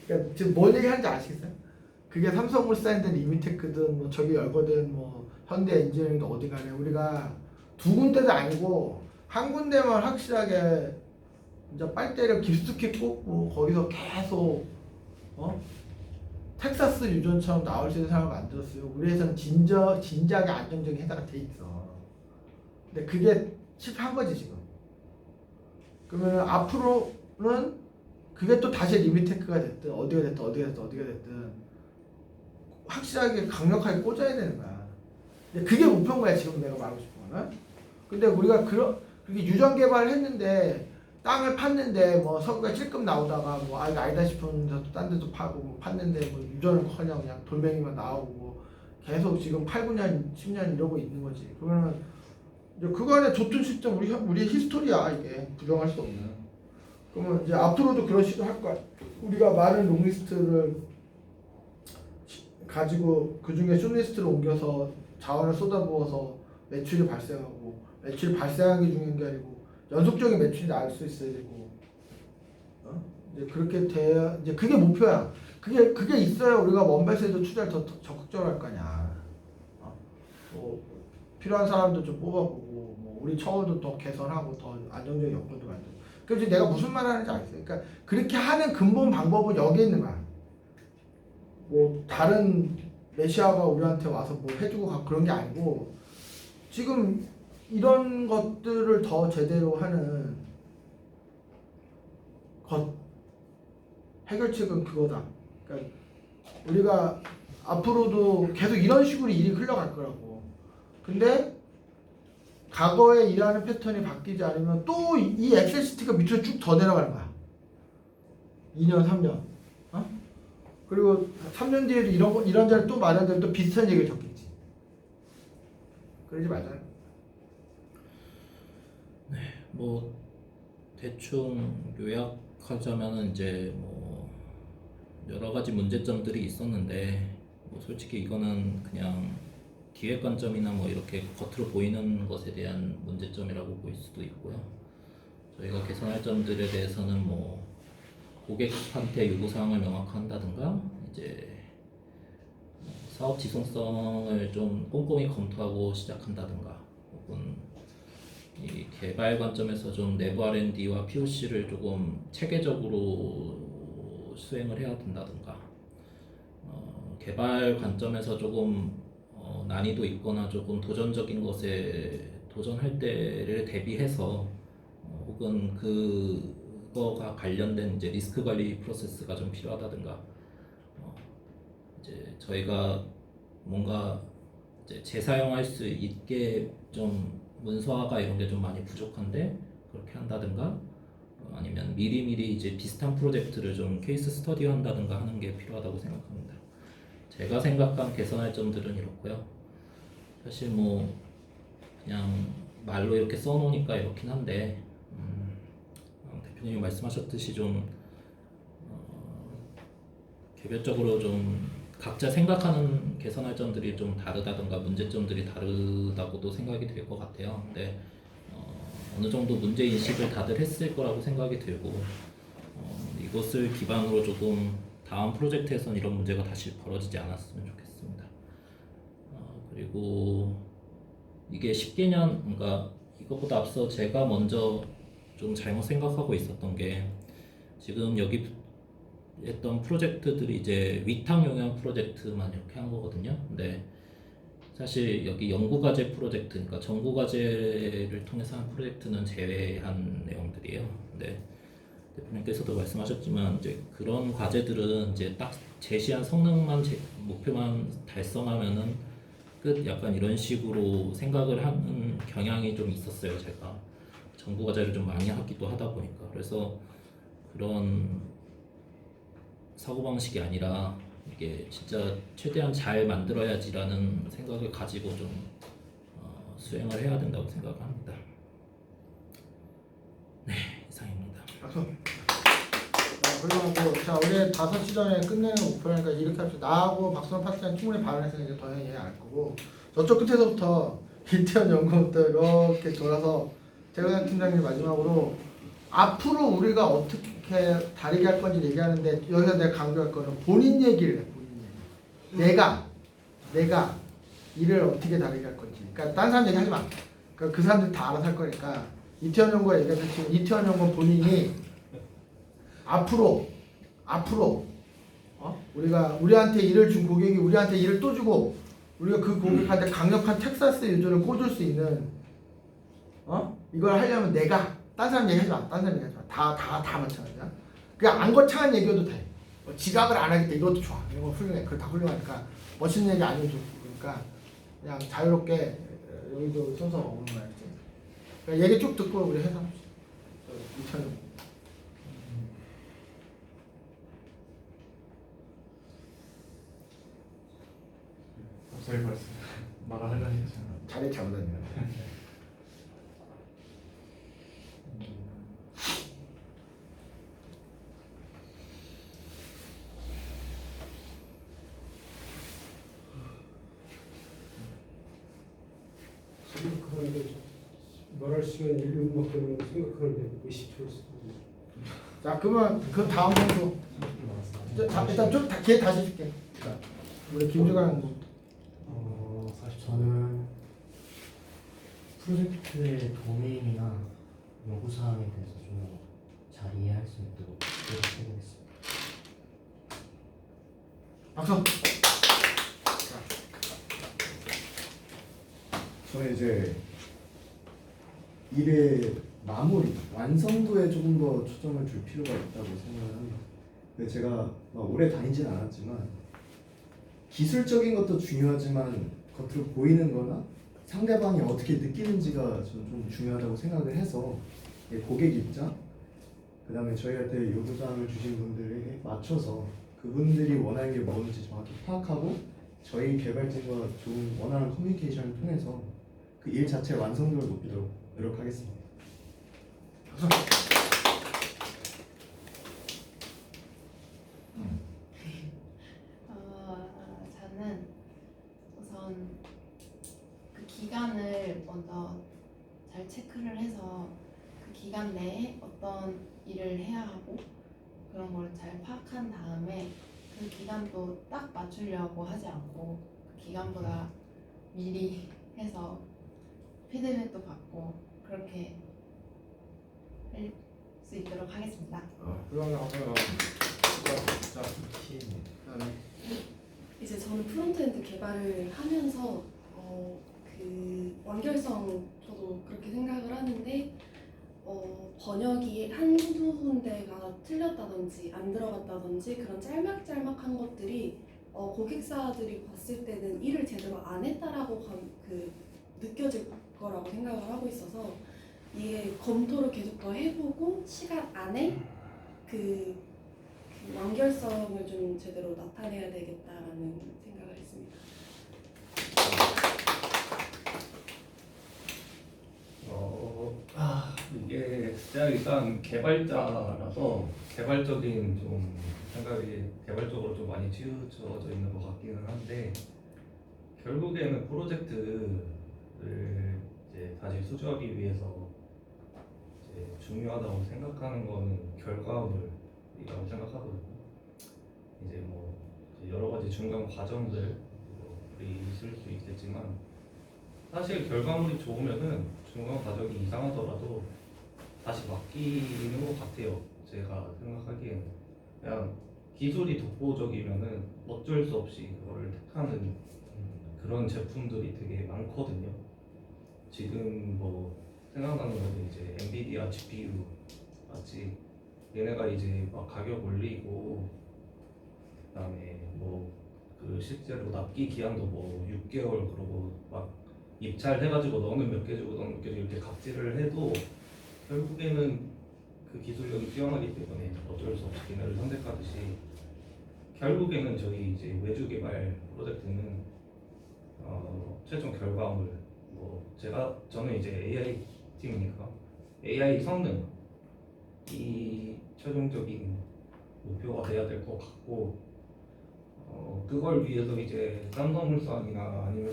그러니까 지금 뭔 얘기 하는지 아시겠어요? 그게 삼성물산이든 리미테크든 뭐 저기 열거든 뭐 현대 엔지니어링도 어디 가네. 우리가 두 군데도 아니고 한 군데만 확실하게 이제 빨대를 깊숙이 꽂고 거기서 계속 텍사스 유전처럼 나올 수 있는 사람을 만들었어요. 우리 회사는 진작에 안정적인 회사가 돼 있어. 근데 그게 실패한 거지 지금. 그러면 앞으로는 그게 또 다시 리미테크가 됐든 어디가 됐든 확실하게 강력하게 꽂아야 되는 거야. 근데 그게 목표인 거야 지금 내가 말하고 싶은 거는. 근데 우리가 그렇게 유전 개발을 했는데 땅을 팠는데 뭐 석유가 찔끔 나오다가 뭐 아니다 싶으면서 딴 데도 파고 뭐 팠는데 뭐 유전은커녕 그냥 돌멩이만 나오고 뭐 계속 지금 8, 9년, 10년 이러고 있는 거지. 그러면 이제 그간의 좋든 싫든 우리 히스토리야 이게 부정할 수 없는. 그러면 이제 앞으로도 그런 시도 할 거야. 우리가 많은 롱리스트를 가지고 그 중에 숏리스트를 옮겨서 자원을 쏟아부어서 매출이 발생하고 매출이 발생하기 중요한 게 아니고 연속적인 매출이 나올 수 있어야 되고 이제 그렇게 돼야 이제 그게 목표야. 그게 있어야 우리가 원베스에도 투자를 더 적극적으로 할 거냐. 뭐 필요한 사람도 좀 뽑아보고 뭐 우리 처우도 더 개선하고 더 안정적인 여건도 만들고. 그래서 내가 무슨 말 하는지 알겠어요. 그러니까 그렇게 하는 근본 방법은 여기에 있는 거야. 뭐 다른 메시아가 우리한테 와서 뭐 해주고 가고 그런 게 아니고 지금 이런 것들을 더 제대로 하는 해결책은 그거다. 그러니까 우리가 앞으로도 계속 이런 식으로 일이 흘러갈 거라고. 근데 과거에 일하는 패턴이 바뀌지 않으면 또 이 엑셀 시트가 밑으로 쭉 더 내려가는 거야. 2년, 3년. 그리고 3년 뒤에도 이런 자리 또 마련되면 또 비슷한 얘기를 적겠지. 그러지 말자. 네, 뭐 대충 요약하자면은 이제 뭐 여러 가지 문제점들이 있었는데 뭐 솔직히 이거는 그냥 기획 관점이나 뭐 이렇게 겉으로 보이는 것에 대한 문제점이라고 보일 수도 있고요. 저희가 개선할 점들에 대해서는 뭐 고객한테 요구사항을 명확한다든가 이제 사업 지속성을 좀 꼼꼼히 검토하고 시작한다든가 혹은 이 개발 관점에서 좀 내부 R&D와 POC를 조금 체계적으로 수행을 해야 된다든가 개발 관점에서 조금 난이도 있거나 조금 도전적인 것에 도전할 때를 대비해서 혹은 그거가 관련된 이제 리스크 관리 프로세스가 좀 필요하다든가 이제 저희가 뭔가 이제 재사용할 수 있게 좀 문서화가 이런 게 좀 많이 부족한데 그렇게 한다든가 아니면 미리미리 이제 비슷한 프로젝트를 좀 케이스 스터디 한다든가 하는 게 필요하다고 생각합니다. 제가 생각한 개선할 점들은 이렇고요. 사실 뭐 그냥 말로 이렇게 써놓으니까 이렇긴 한데 대표님이 말씀하셨듯이 좀 개별적으로 좀 각자 생각하는 개선할 점들이 좀 다르다던가 문제점들이 다르다고도 생각이 될 것 같아요. 근데 어느 정도 문제 인식을 다들 했을 거라고 생각이 들고 이것을 기반으로 조금 다음 프로젝트에선 이런 문제가 다시 벌어지지 않았으면 좋겠습니다. 그리고 이게 10개년, 그러니까 이것보다 앞서 제가 먼저 좀 잘못 생각하고 있었던 게 지금 여기 했던 프로젝트들이 이제 위탁 용역 프로젝트만 이렇게 한 거거든요. 근데 사실 여기 연구과제 프로젝트, 그러니까 전구과제를 통해서 한 프로젝트는 제외한 내용들이에요. 근데 대표님께서도 말씀하셨지만 이제 그런 과제들은 이제 딱 제시한 성능만 목표만 달성하면은 끝, 약간 이런 식으로 생각을 하는 경향이 좀 있었어요. 제가 전구과제를 좀 많이 하기도 하다 보니까. 그래서 그런 사고방식이 아니라 이게 진짜 최대한 잘 만들어야지라는 생각을 가지고 좀 수행을 해야 된다고 생각합니다. 네, 이상입니다. 박수. 그리고 자 우리 5시 전에 끝내는 목표니까 이렇게 합시다. 나하고 박수원 파트장 충분히 발언해서 이제 더 이상 얘기 안 할 거고 저쪽 끝에서부터 이태원 연구부터 이렇게 돌아서 재훈 팀장님 마지막으로 앞으로 우리가 어떻게 다르게 할 건지 얘기하는데 여기서 내가 강조할 거는 본인 얘기를 해. 본인 얘기. 내가 일을 어떻게 다르게 할 건지. 그러니까 다른 사람 얘기하지 마. 그러니까 그 사람들이 다 알아서 할 거니까 이태원 연구가 얘기해서 지금 이태원 연구 본인이 앞으로 우리가 우리한테 일을 준 고객이 우리한테 일을 또 주고 우리가 그 고객한테 강력한 텍사스 유저를 꽂을 수 있는 이걸 하려면 내가 딴 사람 얘기하지 마. 딴 사람 얘기하지 마. 다 마찬가지야. 그냥 안 거창한 얘기여도 돼. 뭐 지각을 안 하기 때문에 이것도 좋아. 이런 거 훌륭해. 그거 다 훌륭하니까 멋있는 얘기 아니면 좋고 그러니까 그냥 자유롭게 여기도 순서 오는 거야. 그러니까 얘기 쭉 듣고 우리 해서 이태원 갑자기 말씀 말을 하려니까 제가 자리 잡으다니요. 생각하는데 말할 시간 1분밖에 없는데 생각하는데 20초 있어. 자 그러면 그 다음 정도 일단 좀 기회 다시 줄게. 자, 우리 김주관 사실 저는 프로젝트의 도메인이나 요구사항에 대해서 좀 잘 이해할 수 있도록 노력해보겠습니다. 박수. 저는 이제 일의 마무리, 완성도에 조금 더 초점을 줄 필요가 있다고 생각을 합니다. 근데 제가 막 오래 다니진 않았지만 기술적인 것도 중요하지만 겉으로 보이는 거나 상대방이 어떻게 느끼는지가 저는 좀 중요하다고 생각을 해서 고객 입장, 그 다음에 저희한테 요구사항을 주신 분들에게 맞춰서 그분들이 원하는 게 뭔지 정확히 파악하고 저희 개발진과 좋은 원활한 커뮤니케이션을 통해서 그 일 자체의 완성도를 높이도록 노력하겠습니다. 저는 우선 그 기간을 먼저 잘 체크를 해서 그 기간 내에 어떤 일을 해야 하고 그런 걸 잘 파악한 다음에 그 기간도 딱 맞추려고 하지 않고 그 기간보다 미리 해서 피드백도 받고 그렇게 할 수 있도록 하겠습니다. 그러면 자 그다음에 이제 저는 프론트엔드 개발을 하면서 그 완결성 저도 그렇게 생각을 하는데 번역이 한두 군데가 틀렸다든지 안 들어갔다든지 그런 짤막짤막한 것들이 고객사들이 봤을 때는 일을 제대로 안 했다라고 느껴질 거라고 생각을 하고 있어서 이게 검토를 계속 더 해보고 시간 안에 그 완결성을 좀 제대로 나타내야 되겠다라는 생각을 했습니다. 이게 제가 일단 개발자라서 개발적인 좀 생각이 개발적으로 좀 많이 치우쳐져 있는 것 같기는 한데 결국에는 프로젝트를 이제 다시 수주하기 위해서 이제 중요하다고 생각하는 거는 결과물이라고 생각하거든요. 이제 뭐 여러 가지 중간 과정들이 있을 수 있겠지만 사실 결과물이 좋으면은 중간 과정이 이상하더라도 다시 맡기는 것 같아요. 제가 생각하기에는 그냥 기술이 독보적이면은 어쩔 수 없이 그거를 택하는 그런 그런 제품들이 되게 많거든요. 지금 뭐 생각나는 거는 이제 엔비디아 GPU 맞지? 얘네가 이제 막 가격 올리고 그다음에 뭐 그 실제로 납기 기한도 뭐 6개월 그러고 막 입찰해가지고 너는 몇 개 주고 너는 몇 개 주고 이렇게 갑질을 해도 결국에는 그 기술력이 뛰어나기 때문에 어쩔 수 없이 걔네를 선택하듯이 결국에는 저희 이제 외주 개발 프로젝트는 최종 결과물 뭐 저는 이제 AI 팀이니까 AI 성능 이 최종적인 목표가 돼야 될 것 같고 그걸 위해서 이제 삼성물산이나 아니면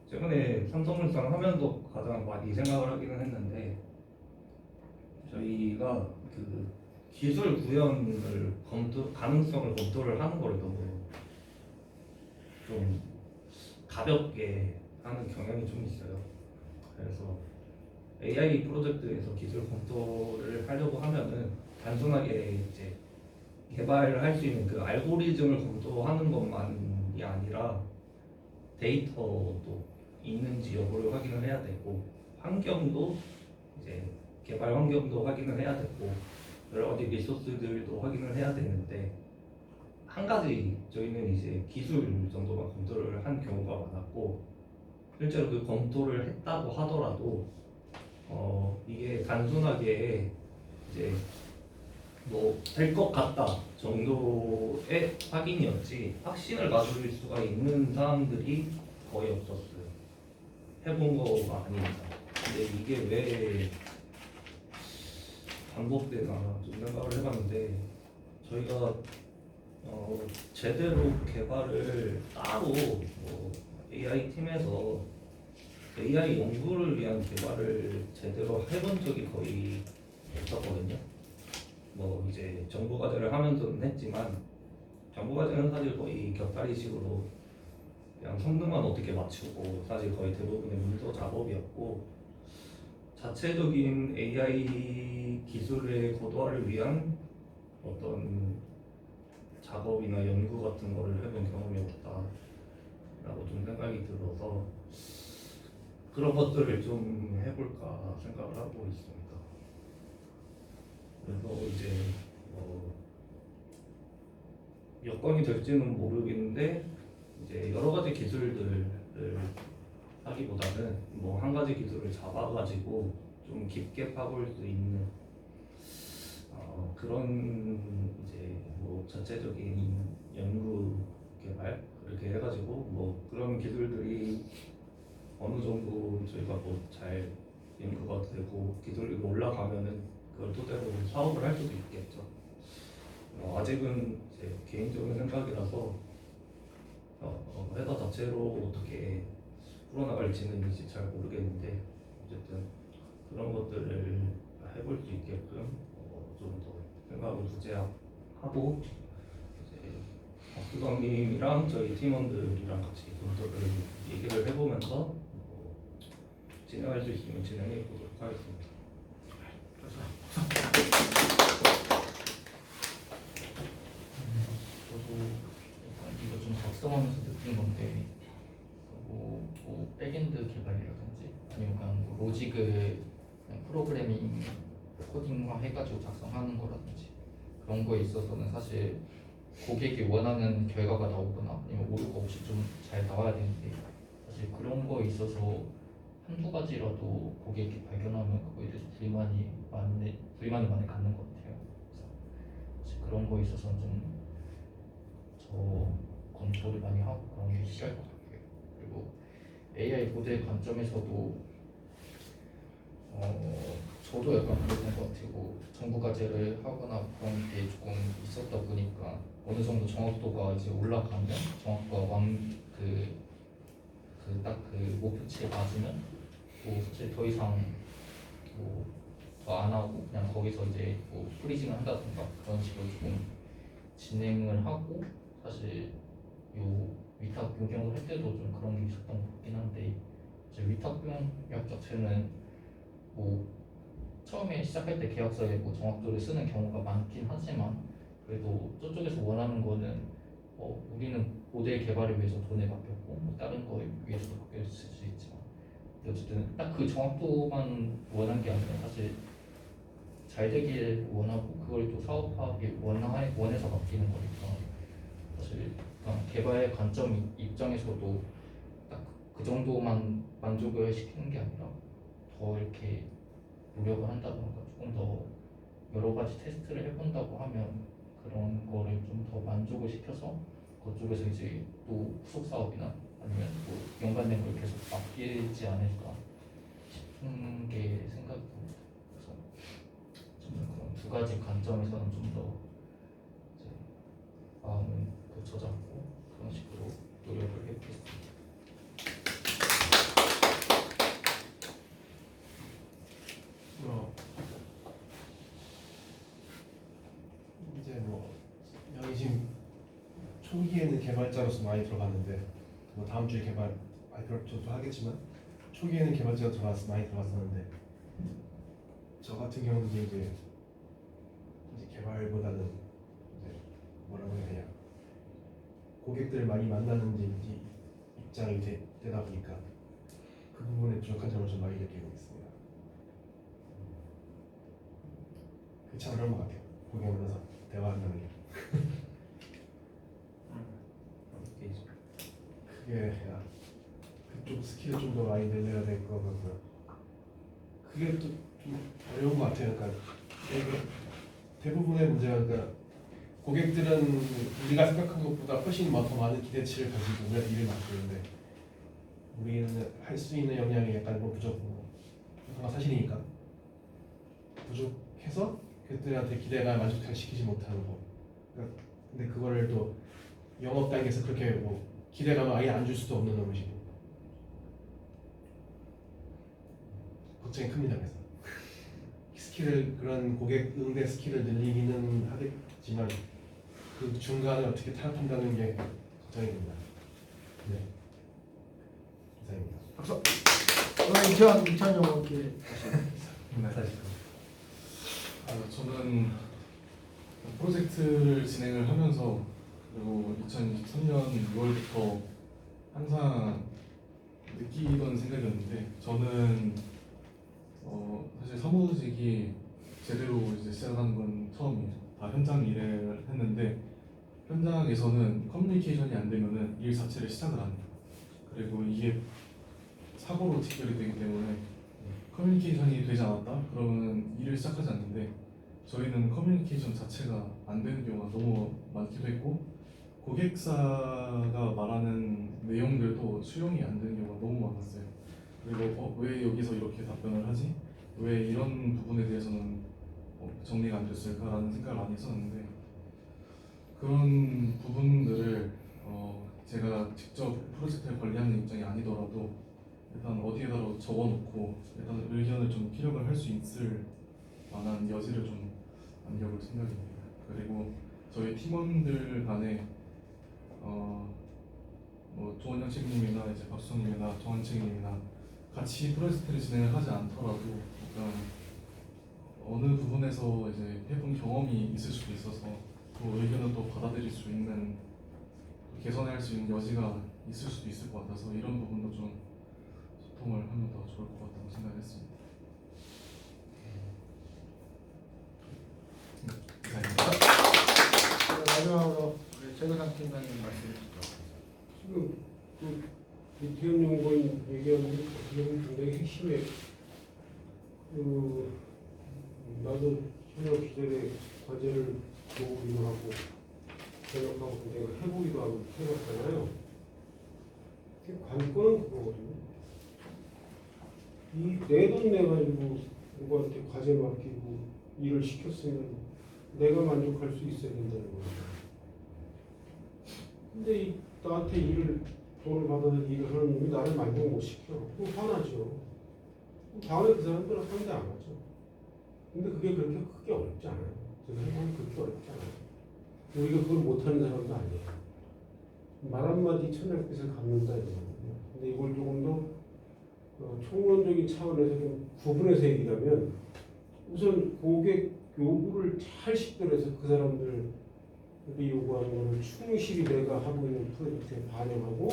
최근에 삼성물산 하면서 가장 많이 생각을 하기는 했는데 저희가 그 기술 구현을 가능성을 검토를 하는 걸 너무 좀 가볍게 하는 경향이 좀 있어요. 그래서 AI 프로젝트에서 기술 검토를 하려고 하면은 단순하게 이제 개발을 할 수 있는 그 알고리즘을 검토하는 것만이 아니라 데이터도 있는지 여부를 확인을 해야 되고 환경도 이제 개발 환경도 확인을 해야 되고 여러 가지 리소스들도 확인을 해야 되는데 한 가지 저희는 이제 기술 정도만 검토를 한 경우가 많았고 실제로 그 검토를 했다고 하더라도 이게 단순하게 이제 뭐 될 것 같다 정도의 확인이었지 확신을 가질 수가 있는 사람들이 거의 없었어요. 해본 거가 아니니까. 근데 이게 왜 반복되나 좀 생각을 해봤는데 저희가 제대로 개발을 따로 뭐 AI 팀에서 AI 연구를 위한 개발을 제대로 해본 적이 거의 없었거든요. 뭐 이제 정보 과제를 하면서는 했지만 정보 과제는 사실 거의 곁다리식으로 그냥 성능만 어떻게 맞추고 사실 거의 대부분의 문서 작업이었고 자체적인 AI 기술의 고도화를 위한 어떤 작업이나 연구 같은 거를 해본 경험이 없다라고 좀 생각이 들어서 그런 것들을 좀 해볼까 생각을 하고 있습니다. 그래서 이제 여건이 될지는 모르겠는데 이제 여러 가지 기술들을 하기보다는 뭐 한 가지 기술을 잡아가지고 좀 깊게 파볼 수 있는 그런 이제 뭐 자체적인 연구 개발 그렇게 해가지고 뭐 그런 기술들이 어느 정도 저희가 뭐 잘 연구가 되고 기술이 올라가면은 그걸 토대로 사업을 할 수도 있겠죠. 아직은 제 개인적인 생각이라서 회사 자체로 어떻게 풀어나갈지는 이제 잘 모르겠는데 어쨌든 그런 것들을 해볼 수 있게끔 좀 더 생각을 구체화하고 이제 박수광님이랑 저희 팀원들이랑 같이 검토를 얘기를 해보면서 진행할 수 있으면 진행해 보도록 하겠습니다. 저도 약간 이거 좀 작성하면서 느낀 건데 뭐 백엔드 개발이라든지 아니면 그냥 뭐 로직을 그냥 프로그래밍 코딩화 해가지고 작성하는 거라든지 그런 거에 있어서는 사실 고객이 원하는 결과가 나오거나 아니면 오류가 없이 좀 잘 나와야 되는데 사실 그런 거에 있어서 한두 가지라도 고객이 발견하면 그거에 대해서 불만을 많이 갖는 것 같아요. 그래서 그런 거에 있어서는 좀 검토를 많이 하고 그런 게 필요할 것 같아요. 그리고 AI 모델 관점에서도 저도 약간 그랬던 것 같고 정부 과제를 하거나 그런 게 조금 있었다 보니까 어느 정도 정확도가 이제 올라가면 정확도가 딱 그 목표치에 맞으면 뭐 사실 더 이상 뭐 더 안 하고 그냥 거기서 이제 뭐 프리징을 한다든가 그런 식으로 조금 진행을 하고 사실 요 위탁 용역을 할 때도 좀 그런 게 있었던 것 같긴 한데 이제 위탁 용역 자체는 뭐 처음에 시작할 때 계약서에 뭐 정확도를 쓰는 경우가 많긴 하지만 그래도 저쪽에서 원하는 거는 우리는 모델 개발을 위해서 돈을 맡겼고 뭐 다른 어쨌든 딱 그 정확도만 원한 게 아니라 사실 잘 되길 원하고 그걸 또 사업화하기 원해서 맡기는 거니까 사실 개발 관점 입장에서도 딱 그 정도만 만족을 시키는 게 아니라 더 이렇게 노력을 한다던가 조금 더 여러 가지 테스트를 해본다고 하면 그런 거를 좀 더 만족을 시켜서 그쪽에서 이제 또 후속 사업이나 아니면 뭐 연관된 걸 계속 맡기지 않을까 싶은 게 생각이 듭니다. 그래서 좀 그런 두 가지 관점에서는 좀 더 마음을 붙여잡고 그런 식으로 노력을 해보겠습니다. 이제 뭐 여기 지금 초기에는 개발자로서 많이 들어갔는데 뭐 다음 주에 개발 발표를 또 하겠지만 초기에는 개발자로 많이 들어갔었는데 저 같은 경우는 이제 개발보다는 이제 뭐라고 해야 되냐 고객들을 많이 만나는 이제 입장이 되다 보니까 그 부분에 부족한 점을 좀 많이 느끼고 있습니다. 그게 참 어려운 것 같아요. 고객 만나서 대화한다는 게. 그게 그쪽 스킬을 좀 더 많이 늘려야 될 것 같고요. 그게 또 좀 어려운 것 같아요. 그러니까 이게 대부분의 문제가 그러니까 고객들은 우리가 생각한 것보다 훨씬 더 많은 기대치를 가지고 우리한테 일을 맡기는데 우리는 할 수 있는 역량이 약간 뭐 부족하고 사실이니까 부족해서 그들한테 기대가 만족시키지 못하는 거. 그러니까 근데 그거를 또 영업 단계에서 그렇게 뭐 기대감을 아예 안 줄 수도 없는 음식이고 걱정이 큽니다. 그래서 스킬을 그런 고객 응대 스킬을 늘리기는 하겠지만 그 중간을 어떻게 타협한다는 게 걱정이 됩니다. 네, 이상입니다. 박수. 그럼 이천 영어께 저는 프로젝트를 진행을 하면서 그리고 2023년 6월부터 항상 느끼던 생각이었는데 저는 사실 사무직이 제대로 이제 시작하는 건 처음이에요. 다 현장 일을 했는데 현장에서는 커뮤니케이션이 안 되면은 일 자체를 시작을 안 해요. 그리고 이게 사고로 직결이 되기 때문에 커뮤니케이션이 되지 않았다? 그러면 일을 시작하지 않는데 저희는 커뮤니케이션 자체가 안 되는 경우가 너무 많기도 했고 고객사가 말하는 내용들도 수용이 안 되는 경우가 너무 많았어요. 그리고 왜 여기서 이렇게 답변을 하지? 왜 이런 부분에 대해서는 정리가 안 됐을까라는 생각을 많이 했었는데 그런 부분들을 제가 직접 프로젝트를 관리하는 입장이 아니더라도 일단 어디에다가 적어놓고 일단 의견을 좀 피력을 할 수 있을 만한 여지를 좀 남겨볼 생각입니다. 그리고 저희 팀원들 간에 뭐 조원영 책임님이나 이제 박수성님이나 정한 책임님이나 같이 프로젝트를 진행을 하지 않더라도 약간 어느 부분에서 이제 해본 경험이 있을 수도 있어서 그 의견을 또 받아들일 수 있는 개선할 수 있는 여지가 있을 수도 있을 것 같아서 이런 부분도 좀 소통을 하면 더 좋을 것 같다고 생각했습니다. 마지막으로 최근상 팀장님 말씀해 주시죠. 지금 그 이태원 연구원 얘기하는 게 어떻게 보면 굉장히 핵심이에요. 나도 현역 시절에 과제를 보기도 하고 전역하고 내가 해보기도 하고 해봤잖아요. 관건은 그거거든요. 이 내 돈 내가지고 누구한테 과제 맡기고 일을 시켰으면 내가 만족할 수 있어야 된다는 거예요. 근데 나한테 돈을 받아서 일을 하는 놈이 나를 만족 못 시켜. 그럼 화나죠. 다음에 그 사람들은 상대 안 하죠. 근데 그게 그렇게 크게 어렵지 않아요. 제 생각은 그렇게 어렵지 않아요. 우리가 그걸 못하는 사람도 아니에요. 말 한마디 천냥빚을 갚는다 이거거든요. 근데 이걸 조금 더 총론적인 차원에서 좀 구분해서 얘기하면 우선 고객 요구를 잘 식별해서 그 사람들이 요구하는 것을 충실히 내가 하고 있는 프로젝트에 반영하고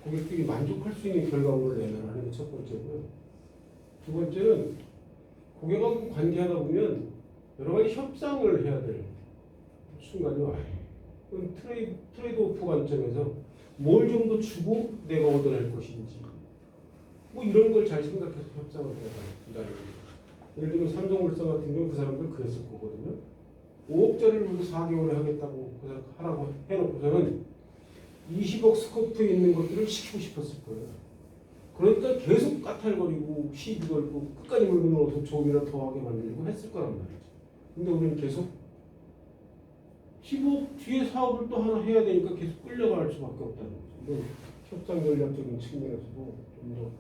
고객들이 만족할 수 있는 결과물을 내놓는 게 첫 번째고요. 두 번째는 고객하고 관계하다 보면 여러 가지 협상을 해야 될 순간이 와요. 그럼 트레이드오프 관점에서 뭘 좀 더 주고 내가 얻어낼 것인지 뭐 이런 걸 잘 생각해서 협상을 해야 된다. 예를 들면 삼성물산 같은 경우 그 사람들 그랬을 거거든요. 5억짜리를 우리 4개월에 하겠다고 하라고 해놓고서는 20억 스코프에 있는 것들을 시키고 싶었을 거예요. 그러니까 계속 까탈거리고 시비 걸고 끝까지 물건 넣어서 조금이라도 더 하게 만들고 했을 거란 말이죠. 근데 우리는 계속 15억 뒤에 사업을 또 하나 해야 되니까 계속 끌려갈 수밖에 없다는 거죠. 이건 협상 전략적인 측면에서도 좀 더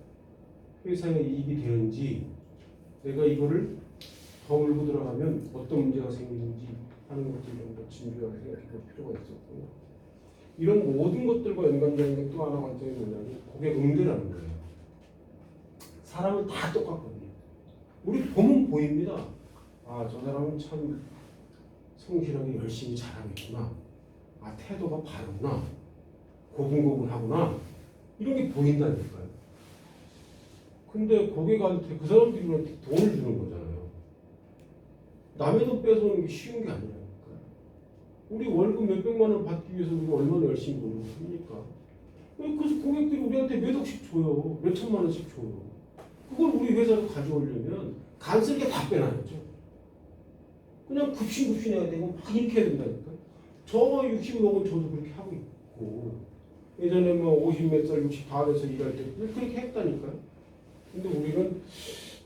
회사에 이익이 되는지 내가 이거를 더 물고 들어가면 어떤 문제가 생기는지 하는 것들 좀 더 진지하게 생각해 볼 필요가 있었고요. 이런 모든 것들과 연관되는 게 또 하나 관점이 뭐냐면 고객 응대라는 거예요. 사람은 다 똑같거든요. 우리 보면 보입니다. 아, 저 사람은 참 성실하게 열심히 잘하고 있구나. 아, 태도가 바르구나. 고분고분하구나. 이런 게 보인다니까요. 근데 고객한테 그 사람들이 우리한테 돈을 주는 거잖아요. 남의 돈 뺏어오는 게 쉬운 게 아니라니까요. 우리 월급 몇백만 원 받기 위해서 우리가 얼마나 열심히 노력합니까? 그래서 고객들이 우리한테 몇 억씩 줘요. 몇 천만 원씩 줘요. 그걸 우리 회사로 가져오려면 간쓸게 다 빼놔야죠. 그냥 굽신굽신해야 되고 막 이렇게 해야 된다니까. 저 60억은 저도 그렇게 하고 있고 예전에 뭐 50몇 살 60 다 돼서 일할 때 그렇게 했다니까요. 근데 우리는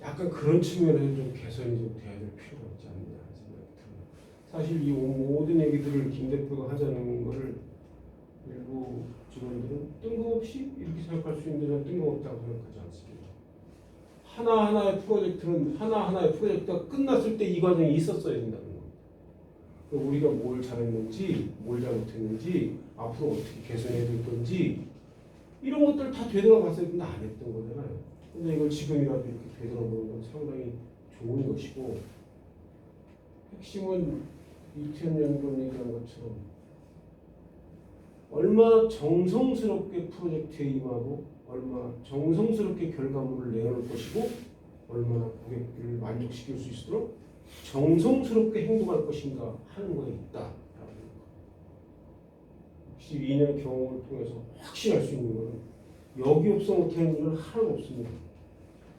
약간 그런 측면에서 좀 개선이 좀 돼야 될 필요가 있지 않느냐 생각이 듭니다. 사실 이 모든 얘기들을 김 대표가 하자는 거를 일부 직원들은 뜬금없이 이렇게 생각할 수 있는데 저는 뜬금없다고 생각하지 않습니다. 하나하나의 프로젝트는 하나하나의 프로젝트가 끝났을 때 이 과정이 있었어야 된다는 겁니다. 우리가 뭘 잘했는지, 뭘 잘못했는지, 앞으로 어떻게 개선해야 될 건지 이런 것들 다 되돌아봤어야 되는데 안 했던 거잖아요. 근데 이걸 지금이라도 이렇게 되돌아보는 건 상당히 좋은 것이고 핵심은 이태원 연구원 얘기한 것처럼 얼마나 정성스럽게 프로젝트에 임하고 얼마나 정성스럽게 결과물을 내놓을 것이고 얼마나 고객들을 만족시킬 수 있도록 정성스럽게 행동할 것인가 하는 거에 있다. 혹시 2년의 경험을 통해서 확신할 수 있는 것은 여기 없어 못하는 일은 하나도 없습니다.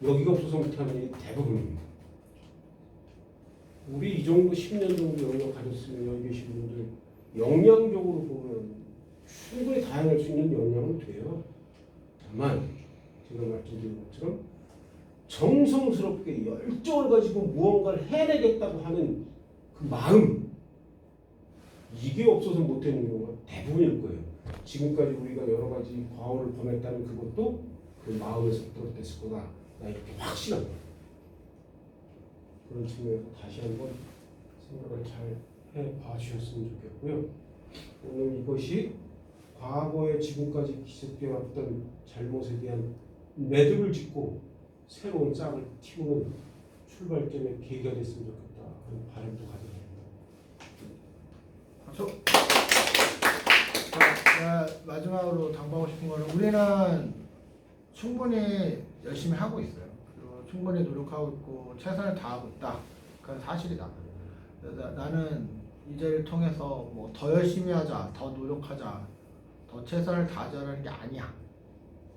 여기가 없어서 못하는 일이 대부분입니다. 우리 이 정도 10년 정도 영역 가졌으면 여기 계신 분들 역량적으로 보면 충분히 다양할 수 있는 역량은 돼요. 다만 제가 말씀드린 것처럼 정성스럽게 열정을 가지고 무언가를 해내겠다고 하는 그 마음 이게 없어서 못되는 경우가 대부분일 거예요. 지금까지 우리가 여러 가지 과오를 범했다는 그것도 그 마음에서 비롯됐을 거다. 나 이렇게 확신합니다. 그런 측면에서 다시 한번 생각을 잘 해봐 주셨으면 좋겠고요. 오늘 이것이 과거에 지금까지 기속되어 왔던 잘못에 대한 매듭을 짓고 새로운 짝을 틔우는 출발점의 계기가 됐으면 좋겠다 하는 바람도 가져갑니다. 제가 마지막으로 당부하고 싶은 거는 우리는 충분히 열심히 하고 있어요. 그리고 충분히 노력하고 있고 최선을 다하고 있다. 그건 사실이다. 나는 이제를 통해서 뭐 더 열심히 하자, 더 노력하자, 더 최선을 다하자는 게 아니야.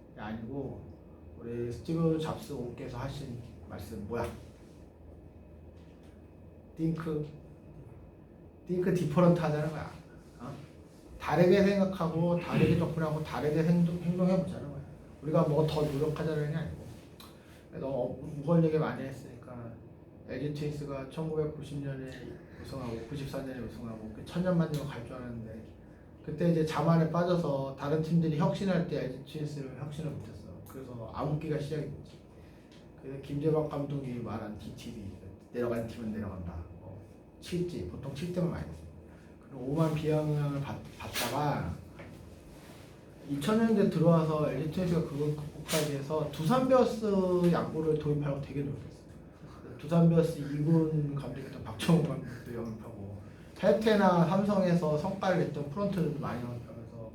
그게 아니고 우리 스티브 잡스 옹께서 하신 말씀 뭐야? Think different 하자는 거야. 다르게 생각하고 다르게 접근하고 다르게 행동해보자는 거야. 우리가 뭐 더 노력하자는 게 아니고. 너무 무거운 얘기 많이 했으니까 LG 트윈스가 1990년에 우승하고 94년에 우승하고 1000년만이면 갈 줄 알았는데 그때 이제 자만에 빠져서 다른 팀들이 혁신할 때 LG 트윈스를 혁신을 못했어. 그래서 암흑기가 시작이 됐지. 그래서 김재박 감독이 말한 DTD 내려간 팀은 내려간다. 7지 보통 7대만 많이 됐어. 그리고 5만 비영향을 받다가 2000년대 들어와서 LG 트윈스가 그걸 극복하기 위해서 두산 베어스 양보를 도입하려고 되게 노력했어요. 두산 베어스 2군 감독이었던 박정우 감독도 영입하고 혜태나 삼성에서 성과를 냈던 프런트들도 많이 영입하면서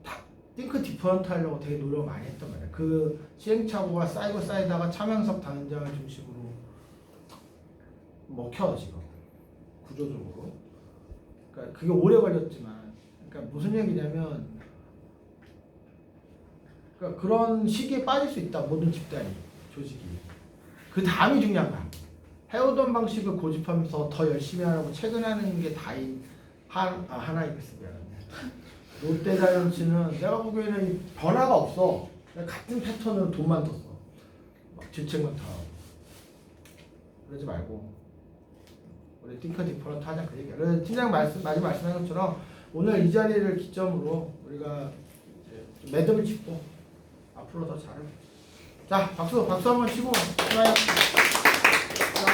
다 띵크 디퍼런트 하려고 되게 노력을 많이 했단 말이야. 그 시행착오가 쌓이고 쌓이다가 차명석 단장을 중심으로 먹혀 지금 구조적으로. 그러니까 그게 오래 걸렸지만, 그러니까 무슨 얘기냐면, 그러니까 그런 시기에 빠질 수 있다. 모든 집단이, 조직이. 그 다음이 중요한 거야. 해오던 방식을 고집하면서 더 열심히 하라고 퇴근하는 게 하나이글스 롯데자이언츠는 내가 보기에는 이 변화가 없어. 그냥 같은 패턴으로 돈만 더 써. 막 질책만 다 하고. 그러지 말고 우리 띵크 디퍼런트 하자 그 얘기야. 그래서 팀장 마지막 말씀한 것처럼 오늘 이 자리를 기점으로 우리가 좀 매듭을 짓고 앞으로 더 잘해. 자, 박수 한번 치고 좋아요.